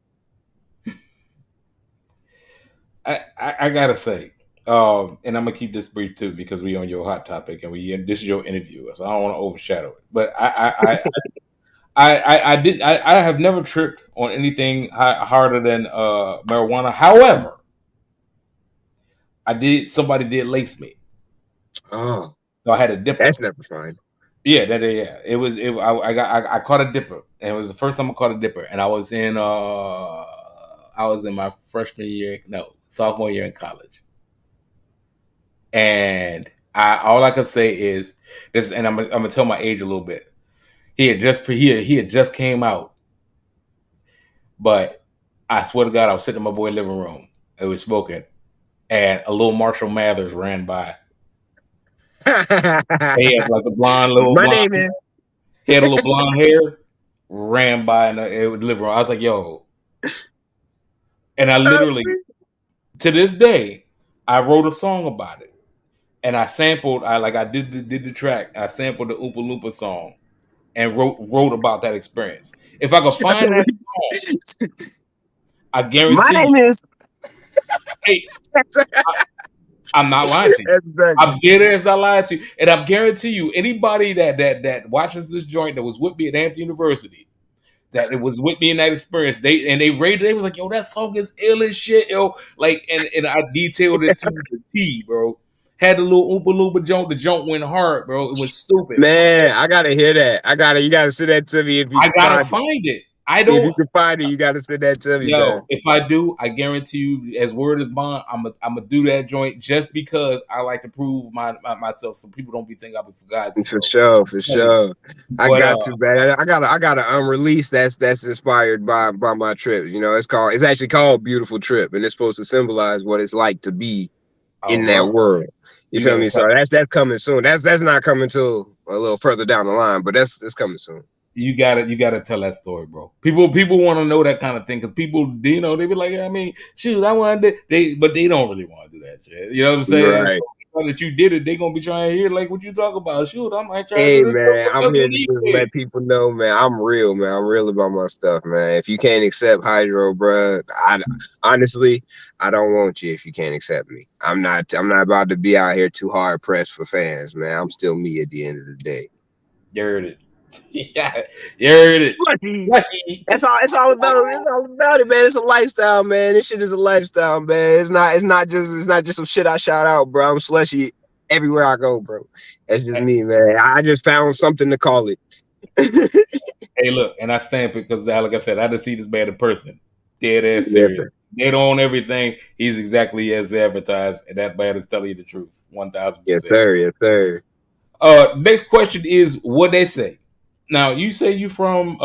I gotta say, and I'm gonna keep this brief too because we on your hot topic and this is your interview, so I don't want to overshadow it. But I have never tripped on anything harder than marijuana. However, somebody did lace me. Oh, so I had a dipper. That's never fine. Yeah, I caught a dipper, and it was the first time I caught a dipper, and I was in my sophomore year in college, and all I can say is this, and I'm gonna tell my age a little bit. He had just came out, but I swear to God, I was sitting in my boy's living room. It was smoking, and a little Marshall Mathers ran by. He had like a blonde little. My name is. He had a little blonde hair. Ran by in the living room. I was like, "Yo," and I literally, to this day, I wrote a song about it, and I sampled. I did the track. I sampled the Oompa Loompa song, and wrote about that experience. If I could find that song, I guarantee. My name is. Hey, I'm not lying to you. Exactly. I'm dead ass not lying to you. And I guarantee you, anybody that watches this joint that was with me at Hampton University, that it was with me in that experience, they rated it, they was like, yo, that song is ill as shit, yo. Like, and I detailed it to the T, bro. Had the little Oompa Loompa joint, the joint went hard, bro. It was stupid. Man, I gotta hear that. You gotta send that to me if you I gotta find it. I don't. If you can find it, you got to send that to me. Yo, man. If I do, I guarantee you, as word is bond, I'm gonna do that joint just because I like to prove myself, so people don't be thinking I'll be forgotten. For sure. I got to, man. I got to unrelease that's inspired by my trip. You know, it's actually called Beautiful Trip, and it's supposed to symbolize what it's like to be in that world. You feel me? So that's coming soon. That's not coming till a little further down the line, but that's coming soon. You gotta tell that story, bro. People want to know that kind of thing because people, you know, they be like, I mean, shoot, I want to, but they don't really want to do that shit. You know what I'm saying? Right. So that you did it, they gonna be trying to hear like what you talk about. Shoot, I might try. Hey man, I'm here to just let people know, man. I'm real, man. I'm real about my stuff, man. If you can't accept HyDro, bro, honestly, I don't want you. If you can't accept me, I'm not about to be out here too hard pressed for fans, man. I'm still me at the end of the day. You heard it. Yeah, you heard it. Slushy. It's all about it, man. It's a lifestyle, man. This shit is a lifestyle, man. It's not just some shit I shout out, bro. I'm slushy everywhere I go, bro. That's just me, man. I just found something to call it. Hey, look, and I stamp it because, like I said, I didn't see this man in person. Dead ass serious. Dead on everything. He's exactly as advertised, and that man is telling you the truth. 1,000%. Yes, sir. Next question is what they say. Now you say you from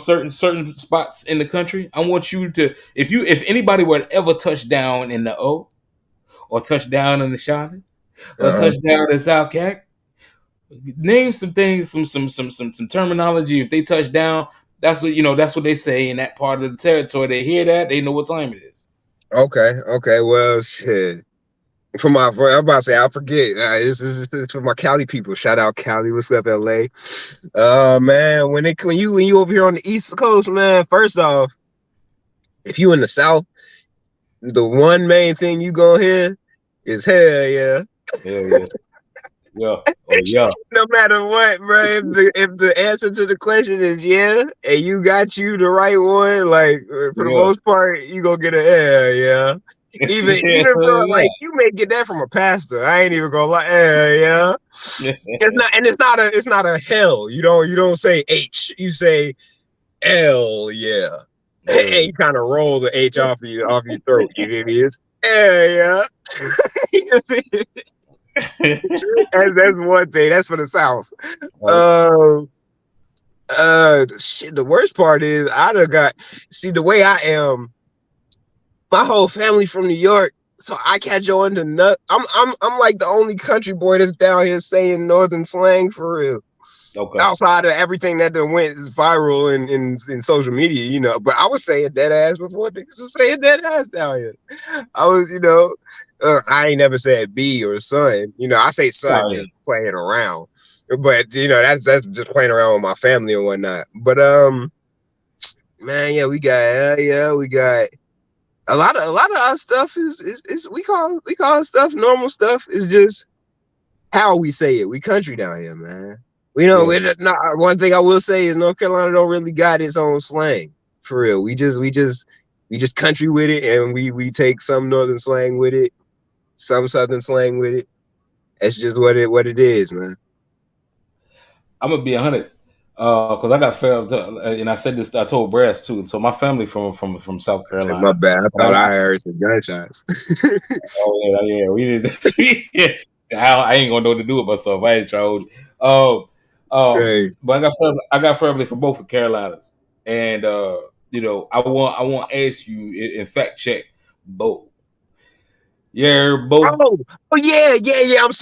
certain spots in the country. I want you to if anybody were to ever touch down in the O or touch down in the Charlotte or touch down in South Cac, name some things, some terminology. If they touch down, that's what they say in that part of the territory. They hear that, they know what time it is. Okay. Well, shit. I'm about to say, I forget. This is for my Cali people. Shout out Cali. What's up, LA? Man, when you over here on the East Coast, man. First off, if you in the South, the one main thing you gonna hear is hell yeah. Hell yeah. Yeah. Oh yeah. No matter what, bro. If the answer to the question is yeah, and you got the right one, like for the most part, you gonna get a hell yeah. Even bro, like you may get that from a pastor. I ain't even gonna lie. Yeah. It's not a hell. You don't say H. You say L. Yeah. And you kind of roll the H off your throat. You know what it is? Yeah. That's one thing. That's for the South. Shit. The worst part is the way I am. My whole family from New York, so I catch on to nut. I'm like the only country boy that's down here saying northern slang for real. Okay. Outside of everything that went viral in social media, But I was saying dead ass before niggas was saying dead ass down here. I was, I ain't never said B or son. I say son just playing around. But that's just playing around with my family and whatnot. But man, yeah, we got. A lot of our stuff is we call stuff normal stuff. Is just how we say it. We country down here, man. One thing I will say is North Carolina don't really got its own slang for real. We just country with it, and we take some northern slang with it, some southern slang with it. That's just what it is, man. I'm gonna be 100. Because I got failed, and I said this. I told Brass too. So my family from South Carolina. My bad. I thought I heard some gunshots. Oh yeah. We did. I ain't gonna know what to do with myself. I ain't trying to hold you. But I got family from both of Carolinas, and I want to ask you and fact check Bo. Yeah, Bo. Oh yeah. I'm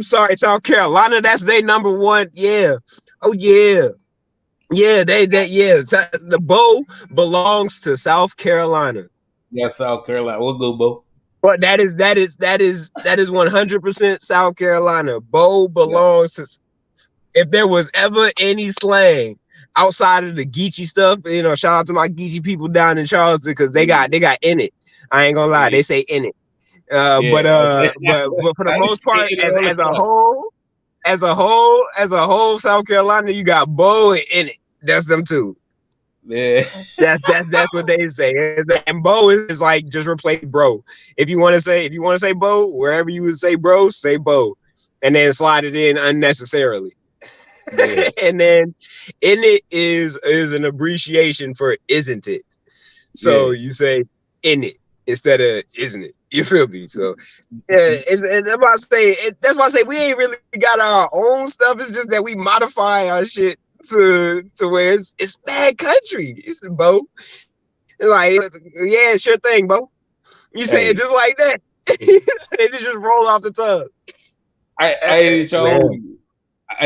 sorry. South Carolina. That's their number one. Yeah. Oh yeah. Yeah, the bow belongs to South Carolina. Yeah, South Carolina. We'll go, Bo. But that is 100% South Carolina. Bow belongs to. If there was ever any slang outside of the Geechee stuff, shout out to my Geechee people down in Charleston because they got in it. I ain't gonna lie, they say in it. But for the most part, as a whole, South Carolina, you got Bo in it. That's them too. Yeah, that's what they say. And Bo is like just replace bro. If you want to say Bo, wherever you would say bro, say Bo, and then slide it in unnecessarily. Yeah. And then in it is an abbreviation for isn't it? So you say in it instead of isn't it? You feel me? So that's why I say we ain't really got our own stuff. It's just that we modify our shit to where it's bad country. It's Bo. Like, yeah, sure thing, Bo. You say it just like that. It just roll off the tongue. I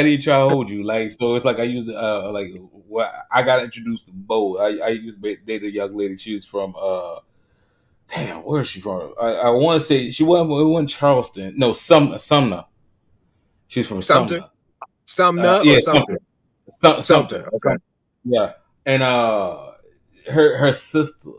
need to hold you. Like, so it's like I used I got introduced to Bo. I used to date a young lady. She was from damn, where is she from? I want to say she wasn't Charleston. No, Sumner. She's from Sumter. Sumner. Yeah, Sumter. Sumter. Okay. Yeah, and her sister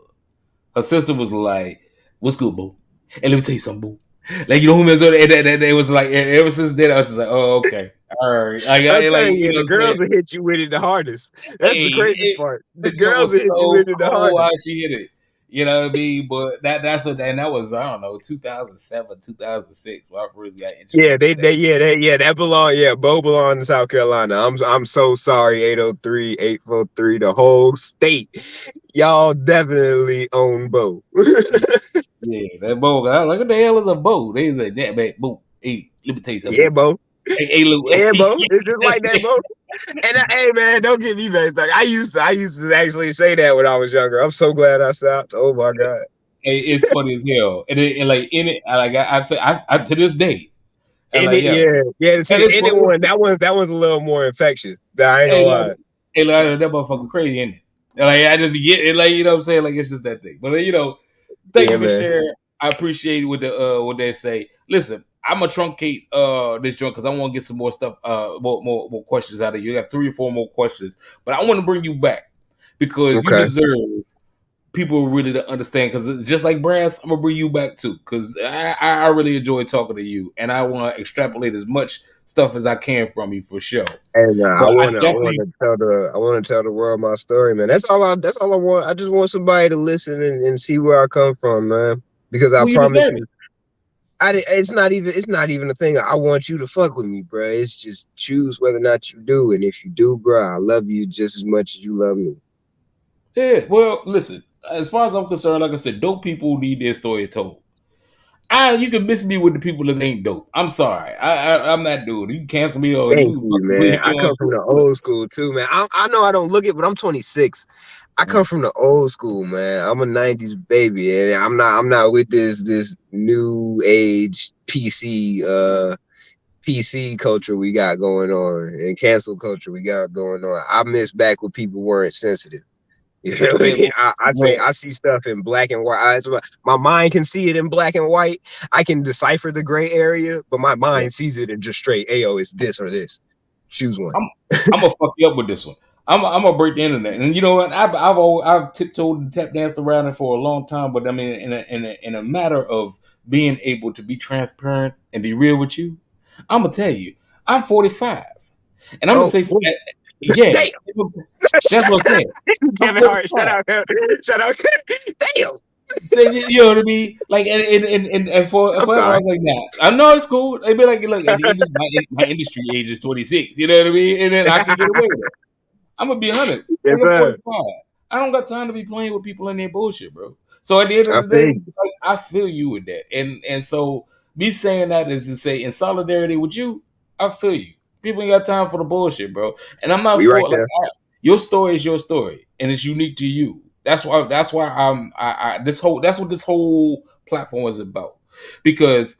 was like, "What's good, Bo? And let me tell you something, Bo. Like, who messed up?" And they was like, ever since then, I was just like, "Oh, okay, all right." The girls will hit you with it the hardest. That's the crazy part. The girls will hit you with it the hardest. How she hit it. You know what I mean? But that was, I don't know, 2007, 2006 when I first got interested. That belong. Yeah, Bo belonged to South Carolina. I'm so sorry, 803, 843, the whole state. Y'all definitely own Bo. Yeah, that Bo. Like, what the hell is a Bo? They like that, man. Bo. Hey, let me tell you something. Yeah, Bo. Hey, look. Yeah, bro. It's just like that, bro. And hey, man, don't get me messed up. I used to actually say that when I was younger. I'm so glad I stopped. Oh my god. Hey, it's funny as hell, and like in it, I'd say, I to this day, and In like it, yeah, yeah. See, and the it's in it one, that was a little more infectious. I ain't gonna hey, lie. that motherfucker crazy, isn't it? And like I just be getting like you know what I'm saying, like it's just that thing. But you know, thank Yeah, you for man. sharing. I appreciate what they say. Listen, I'm gonna truncate this joint because I want to get some more stuff, more questions out of you. I got 3 or 4 more questions, but I want to bring you back because you Okay. deserve people really to understand. Because just like Brass, I'm gonna bring you back too because I really enjoy talking to you, and I want to extrapolate as much stuff as I can from you for sure. Hey man, But I I definitely wanna tell the world my story, man. That's all I want. I just want somebody to listen and see where I come from, man. Because I well, you promise deserve you, it. it's not even a thing. I want you to fuck with me, bro. It's just choose whether or not you do, and if you do, bro, I love you just as much as you love me. Yeah. Well, listen. As far as I'm concerned, like I said, dope people need their story told. You can miss me with the people that ain't dope. I'm sorry. I'm that dude. You can cancel me or Thank you you, fuck with me man. if I you come want from to. the But, old school too, man. I know I don't look it, but I'm 26. I come from the old school, man. I'm a 90s baby, and I'm not with this new age PC culture we got going on and cancel culture we got going on. I miss back when people weren't sensitive. You feel yeah, me? I say well, I see stuff in black and white. My mind can see it in black and white. I can decipher the gray area, but my yeah. mind sees it in just straight. Ayo, it's this or this. Choose one. I'm gonna fuck you up with this one. I'm gonna break the internet, and you know what? I've tiptoed and tap danced around it for a long time, but I mean, in a matter of being able to be transparent and be real with you, I'm gonna tell you, I'm 45, and I'm gonna Oh, say, yeah, damn! that's what I'm saying. I'm Kevin Hart, 45. shout out, damn! Say you know what I mean? Like and for I'm forever I sorry. was like, nah, I know it's cool. They be like, look, at the end of my industry age is 26. You know what I mean? And then I can get away with it. I'm gonna be 100. Yes, I'm sir. 45. I don't got time to be playing with people in their bullshit, bro. So at the end of I the day, think. like, I feel you with that. And so me saying that is to say in solidarity with you, I feel you. People ain't got time for the bullshit, bro. And I'm not We right for like there. your story is your story and it's unique to you. That's why that's what this whole platform is about. Because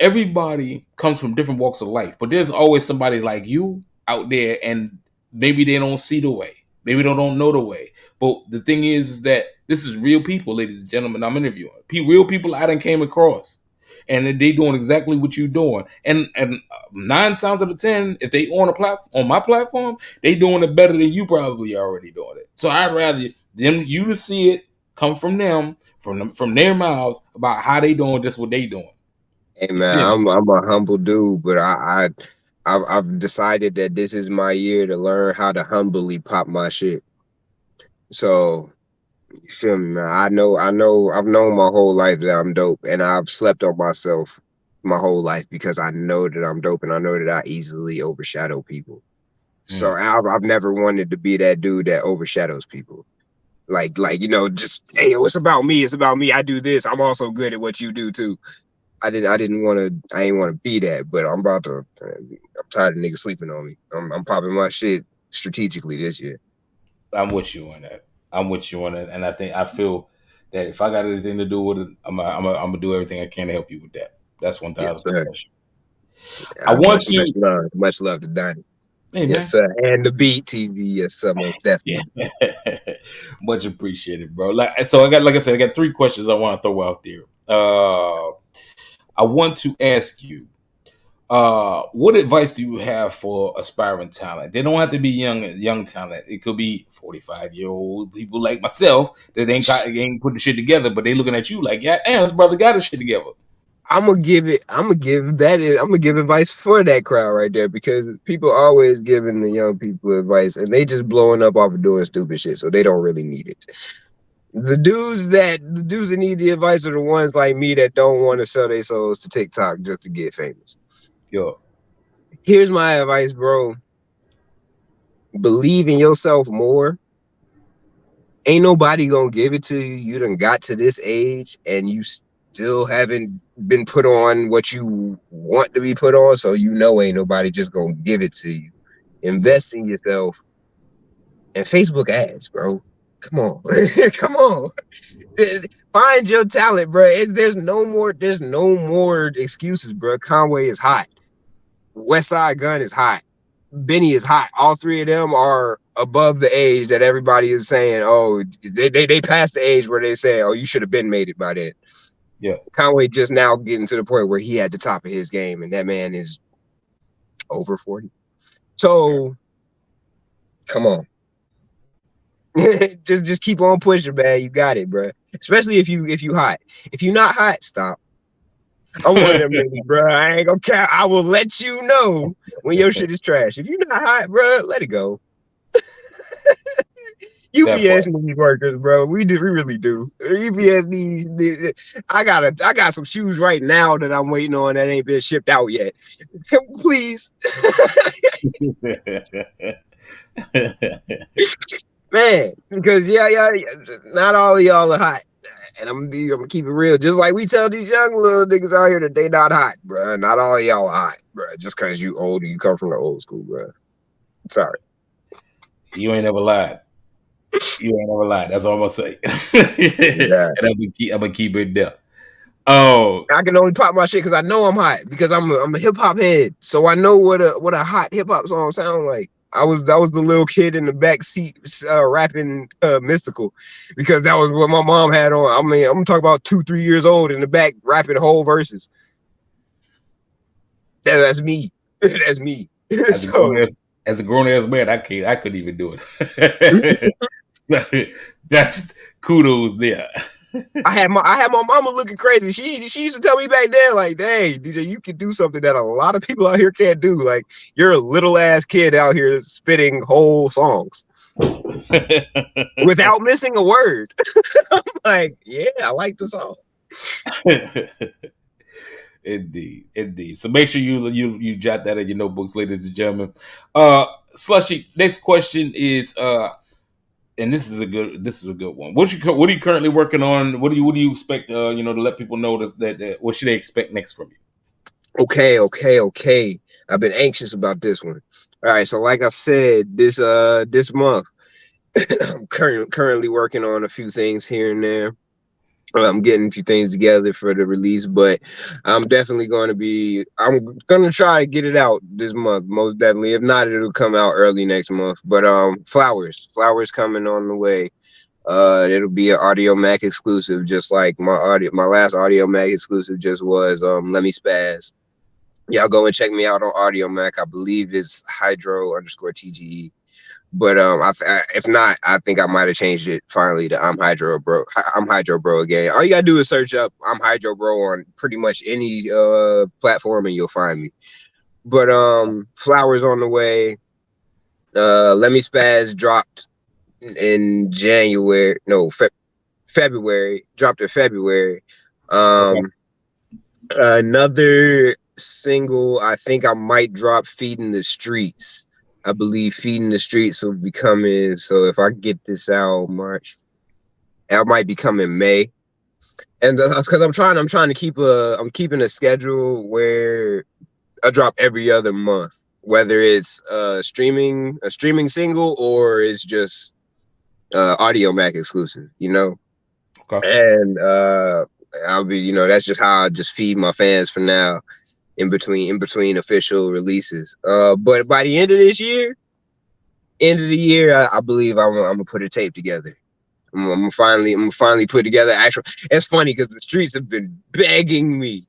everybody comes from different walks of life, but there's always somebody like you out there, and maybe they don't see the way, maybe they don't know the way. But the thing is that this is real people, ladies and gentlemen. I'm interviewing real people I done came across, and they doing exactly what you're doing. And 9 times out of 10, if they on my platform, they doing it better than you probably already doing it. So I'd rather you to see it come from them, from their mouths about how they doing just what they doing. Hey You man, feel me? I'm a humble dude, but I've decided that this is my year to learn how to humbly pop my shit. So you feel me, man? I've known my whole life that I'm dope, and I've slept on myself my whole life because I know that I'm dope, and I know that I easily overshadow people. So Mm. I've never wanted to be that dude that overshadows people. Like just hey, it's about me. It's about me. I do this. I'm also good at what you do too. I didn't want to. I ain't want to be that, but I'm about to. I'm tired of niggas sleeping on me. I'm popping my shit strategically this year. I'm with you on that. I'm with you on that, and I feel that if I got anything to do with it, I'm gonna do everything I can to help you with that. That's Yes, 1,000%. sir. I want Much to. love. Much love to Donnie. Hey Yes, man. sir. And the Beat TV. Yes, sir. Most Yeah. definitely. Much appreciated, bro. So like I said, I got 3 questions I want to throw out there. I want to ask you, what advice do you have for aspiring talent? They don't have to be young talent. It could be 45-year-old people like myself that ain't put the shit together, but they looking at you like, yeah, damn, this brother got his shit together. I'm gonna give advice for that crowd right there because people always giving the young people advice and they just blowing up off of doing stupid shit, so they don't really need it. The dudes that need the advice are the ones like me that don't want to sell their souls to TikTok just to get famous. Yo, Here's my advice, bro. Believe in yourself more. Ain't nobody gonna give it to you. You done got to this age and still haven't been put on what you want to be put on, so ain't nobody just gonna give it to you. Invest in yourself. And Facebook ads, bro. Come on. Come on. Find your talent, bro. There's no more excuses, bro. Conway is hot. Westside Gun is hot. Benny is hot. All three of them are above the age that everybody is saying, oh, they passed the age where they say, oh, you should have been made it by then. Yeah. Conway just now getting to the point where he had the top of his game, and that man is over 40. So come on. just keep on pushing, man. You got it, bro. Especially if you hot. If you not hot, stop. I'm one of them niggas, bro. I ain't gonna care. I will let you know when your shit is trash. If you're not hot, bro, let it go. UPS needs workers, bro. We really do. UPS needs. I got some shoes right now that I'm waiting on that ain't been shipped out yet. Please. Man, because yeah, not all of y'all are hot. And I'm gonna keep it real. Just like we tell these young little niggas out here that they not hot, bro. Not all of y'all are hot, bro. Just cause you old and you come from the old school, bro. Sorry. You ain't never lied. You ain't never lied. That's all I'm gonna say. Yeah. And I'm gonna keep it there. Oh, I can only pop my shit because I know I'm hot because I'm a hip hop head. So I know what a hot hip hop song sound like. I was the little kid in the back seat rapping Mystical because that was what my mom had on. I mean, I'm talking about 2-3 years old in the back rapping whole verses. That's me. That's me. As a grown ass man, I couldn't even do it. That's kudos there. I had my mama looking crazy. She used to tell me back then, like, "Dang, DJ, you can do something that a lot of people out here can't do. Like, you're a little ass kid out here spitting whole songs without missing a word." I'm like, yeah, I like the song. Indeed. So make sure you jot that in your notebooks, ladies and gentlemen. Xlushie, next question is and this is a good one. What are you currently working on? What do you expect? To let people know that what should they expect next from you? Okay. I've been anxious about this one. All right, so like I said, this month, I'm currently working on a few things here and there. I'm getting a few things together for the release, but I'm definitely going to try to get it out this month, most definitely. If not, it'll come out early next month. But Flowers coming on the way. It'll be an Audio Mac exclusive, just like my last Audio Mac exclusive just was Let Me Spaz. Y'all go and check me out on Audio Mac. I believe it's HyDro_TGE. But if not, I think I might have changed it finally to I'm HyDro Bro. I'm HyDro Bro again. All you gotta do is search up I'm HyDro Bro on pretty much any platform and you'll find me. But Flowers on the way. Let Me Spaz dropped in January. No, February. Dropped in February. Another single I think I might drop, Feeding the Streets. I believe Feeding the Streets will be coming. So if I get this out March, it might be coming May. And because I'm trying to keep I'm keeping a schedule where I drop every other month, whether it's a streaming single or it's just Audio Mac exclusive, Okay. And I'll be, that's just how I just feed my fans for now. In between official releases. But by the end of the year, I believe I'm gonna put a tape together. I'm gonna finally put together actual. It's funny because the streets have been begging me.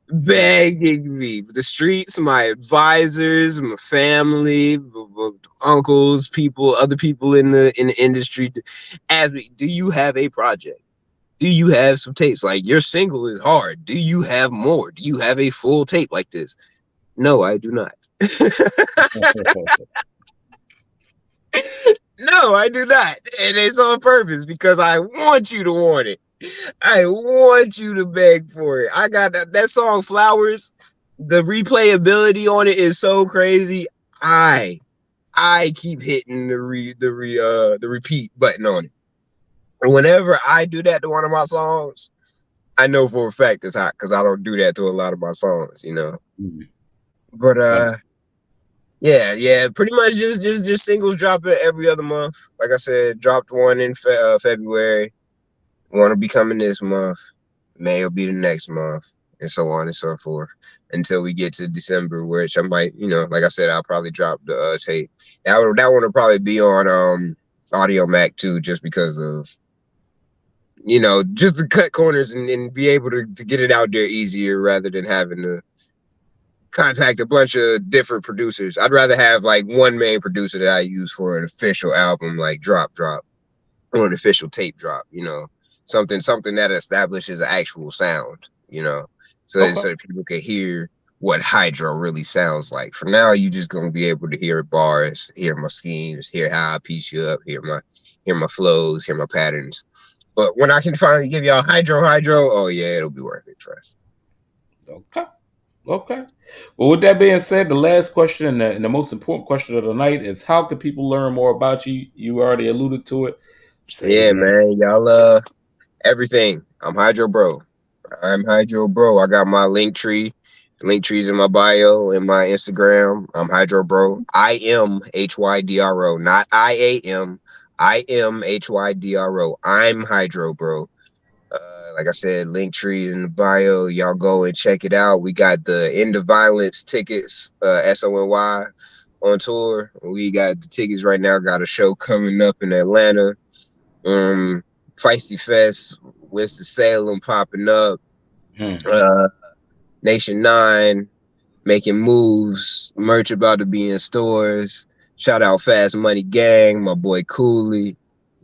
The streets, my advisors, my family, uncles, other people in the industry ask me, "Do you have a project? Do you have some tapes? Like, your single is hard. Do you have more? Do you have a full tape like this?" No, I do not. No, I do not. And it's on purpose because I want you to want it. I want you to beg for it. I got that song Flowers. The replayability on it is so crazy. I keep hitting the repeat button on it. Whenever I do that to one of my songs, I know for a fact it's hot because I don't do that to a lot of my songs, you know. Mm-hmm. But yeah, pretty much just singles drop it every other month. Like I said, dropped one in February. One will be coming this month. May will be the next month, and so on and so forth until we get to December, which I might, you know, like I said, I'll probably drop the tape. That one will probably be on Audio Mac too, just because of, you know, just to cut corners and be able to get it out there easier rather than having to contact a bunch of different producers. I'd rather have like one main producer that I use for an official album, like drop, or an official tape drop, you know, something that establishes an actual sound, you know, so that people can hear what HyDro really sounds like. For now, you just gonna be able to hear bars, hear my schemes, hear how I piece you up, hear my flows, hear my patterns. But when I can finally give y'all HyDro, oh yeah, it'll be worth it, trust. Okay. Well, with that being said, the last question and the most important question of the night is: how can people learn more about you? You already alluded to it. Yeah, man, y'all everything. I'm HydroBro. I got my link trees in my bio in my Instagram. I'm HydroBro. I am HYDRO, not IAM. I am HYDRO. I'm HydroBro. Like I said, link tree in the bio. Y'all go and check it out. We got the End of Violence tickets, SONY on tour. We got the tickets right now. Got a show coming up in Atlanta. Feisty Fest, Winston-Salem popping up. Nation 9 making moves. Merch about to be in stores. Shout out Fast Money Gang, my boy Cooley,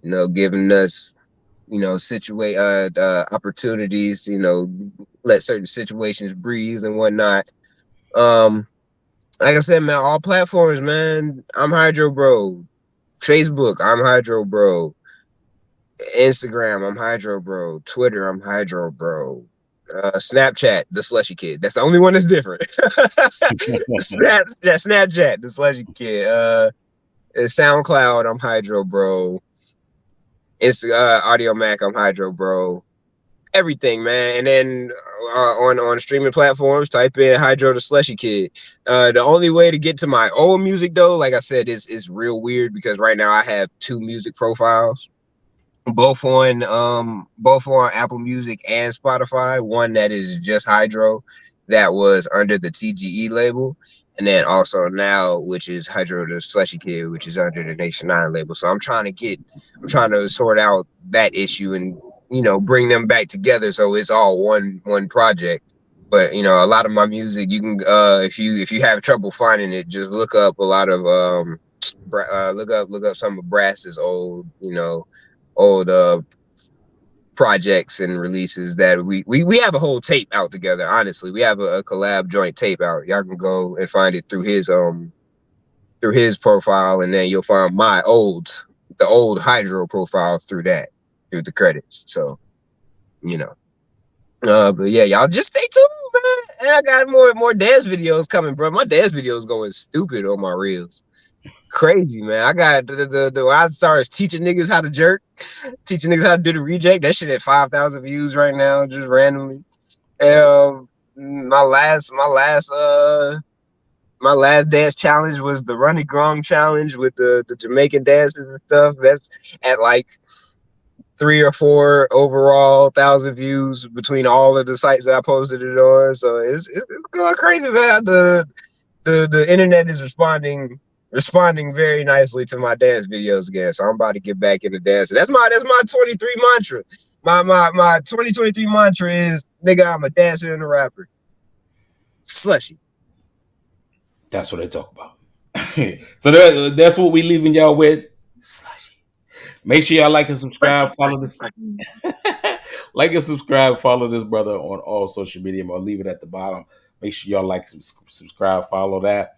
you know, giving us, you know, opportunities, you know, let certain situations breathe and whatnot. Like I said, man, all platforms, man. I'm HydroBro. Facebook, I'm HydroBro. Instagram, I'm HydroBro. Twitter, I'm HydroBro. Snapchat, the SlushyKiD. That's the only one that's different. Snapchat, the SlushyKiD. SoundCloud, I'm HydroBro. Audio Mac, I'm HydroBro. Everything, man. And then on streaming platforms, type in HyDro the SlushyKiD. The only way to get to my old music, though, like I said, is real weird because right now I have 2 music profiles, both on Apple Music and Spotify. One that is just HyDro, that was under the TGE label, and then also now, which is HyDro the SlushyKiD, which is under the Nation 9 label. So I'm trying to sort out that issue and, you know, bring them back together so it's all one project. But, you know, a lot of my music, you can if you have trouble finding it, just look up a lot of look up some of Brass's old projects and releases that we have a whole tape out together. Honestly, we have a collab joint tape out. Y'all can go and find it through his profile, and then you'll find the old HyDro profile through the credits. So, you know, but yeah, y'all just stay tuned, man. And I got more dance videos coming, bro. My dance videos going stupid on my reels. Crazy, man. I got I started teaching niggas how to jerk, teaching niggas how to do the reject. That shit at 5,000 views right now, just randomly. My last dance challenge was the Runny Grong challenge with the Jamaican dances and stuff. That's at like 3 or 4 overall 1,000 views between all of the sites that I posted it on. So it's going crazy, man. The internet is responding very nicely to my dance videos again. So I'm about to get back into dancing. That's my 23 mantra. My 2023 mantra is, nigga, I'm a dancer and a rapper. Slushy. That's what I talk about. So that's what we leaving y'all with. Slushy. Make sure y'all like and subscribe. Follow this. Like and subscribe. Follow this brother on all social media. I'll leave it at the bottom. Make sure y'all like, subscribe, follow that.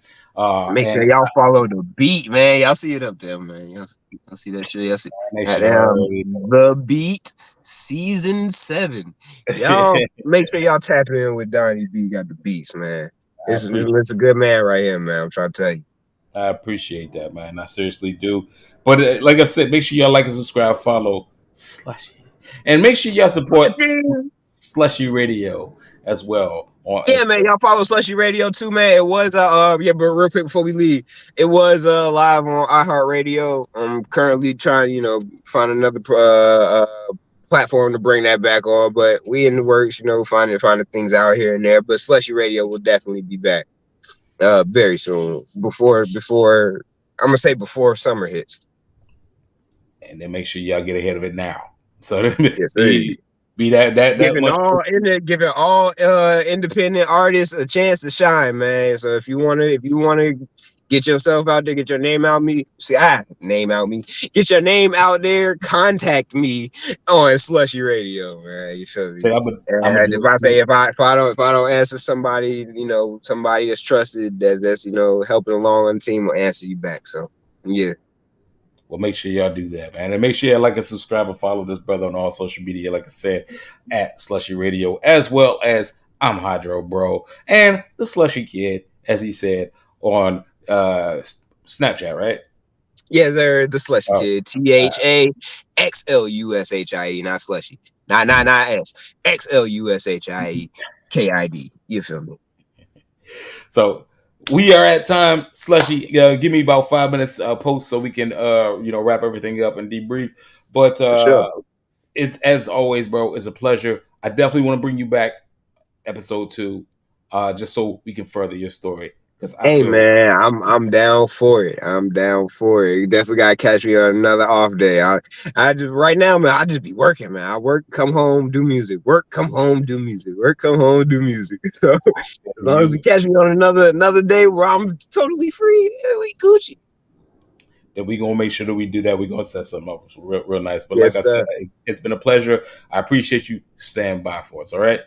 Make sure y'all follow the beat, man. Y'all see it up there, man. Y'all see that shit. Y'all see the beat season 7. Y'all make sure y'all tap in with Donnie B. Got the beats, man. It's a good man right here, man. I'm trying to tell you. I appreciate that, man. I seriously do. But like I said, make sure y'all like and subscribe, follow Slushy, and make sure y'all support Xlushie Radio as well on Yeah, Instagram. man, y'all follow Xlushie Radio too, man. It was but real quick before we leave, it was live on iHeartRadio. I'm currently trying, find another platform to bring that back on, but we in the works, finding things out here and there. But Xlushie Radio will definitely be back very soon. Before I'm gonna say before summer hits. And then make sure y'all get ahead of it now. So Yes, sir. be that Giving much. all independent artists a chance to shine, man. So if you wanna get yourself out there, get your name out me. Get your name out there. Contact me on Xlushie Radio, man. You feel me? And if I don't answer somebody, somebody that's trusted, that's helping along on the team, will answer you back. So yeah. Well, make sure y'all do that, man. And make sure you like and subscribe and follow this brother on all social media, like I said, at Xlushie Radio, as well as I'm hydrobro and the Xlushie Kid, as he said, on Snapchat, right? Yeah, they're the Xlushie Kid. THAXLUSHIE, not Slushy. Not S. XLUSHIE You feel me? So we are at time. Xlushie, give me about 5 minutes post so we can wrap everything up and debrief. But sure. It's, as always, bro, it's a pleasure. I definitely want to bring you back episode 2, just so we can further your story. Man, I'm down for it. You definitely gotta catch me on another off day. I just right now, man, I just be working, man. I work, come home, do music. Work, come home, do music. Work, come home, do music. So as long as you catch me on another day where I'm totally free, we Gucci. Then we gonna make sure that we do that. We're gonna set something up real nice. But yes, like I said, it's been a pleasure. I appreciate you staying by for us. All right.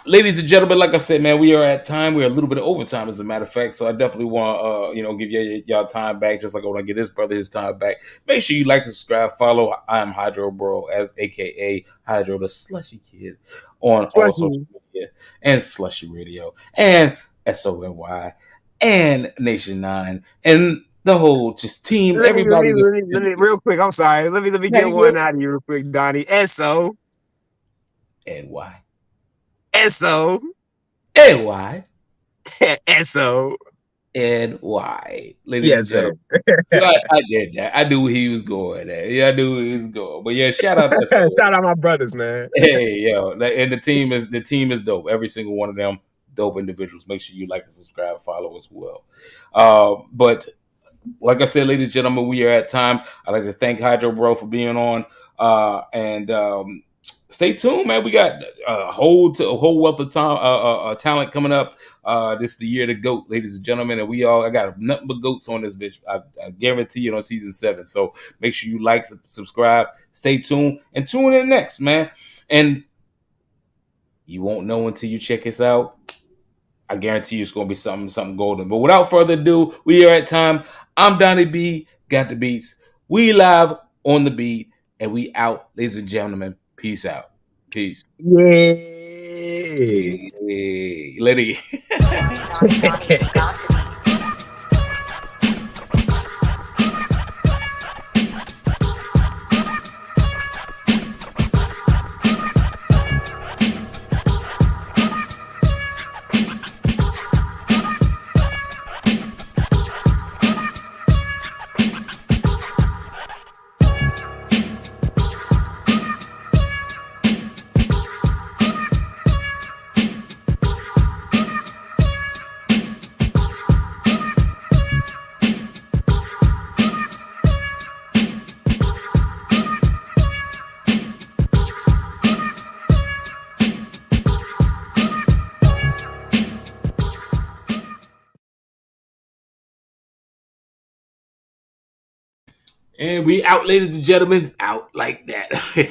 Ladies and gentlemen, like I said, man, we are at time. We're a little bit of overtime, as a matter of fact. So I definitely want give y'all time back, just like I want to give this brother his time back. Make sure you like, subscribe, follow. I'm hydrobro, as AKA Hydro, the Xlushie Kid, on all social media, and Xlushie Radio, and SONY, and Nation 9, and the whole just team. Everybody. Let me real quick. I'm sorry. Let me get one out of you real quick, Donnie. SO and Y. SO and Y. SO and Y. Ladies and gentlemen. I did that. I knew where he was going at. Yeah, I knew where he was going. But yeah, shout out to shout out my brothers, man. Hey, yo. And the team is dope. Every single one of them dope individuals. Make sure you like and subscribe, follow as well. But like I said, ladies and gentlemen, we are at time. I'd like to thank hydrobro for being on. And stay tuned, man. We got a whole wealth of talent coming up. This is the year of the GOAT, ladies and gentlemen, and I got nothing but GOATs on this bitch. I guarantee you on season 7. So make sure you like, subscribe, stay tuned, and tune in next, man. And you won't know until you check us out. I guarantee you it's gonna be something golden. But without further ado, we are at time. I'm Donnie B, GotDaBeats. We live on the beat, and we out, ladies and gentlemen. Peace out. Peace. Yay. Liddy. And we out, ladies and gentlemen, out like that. Yeah.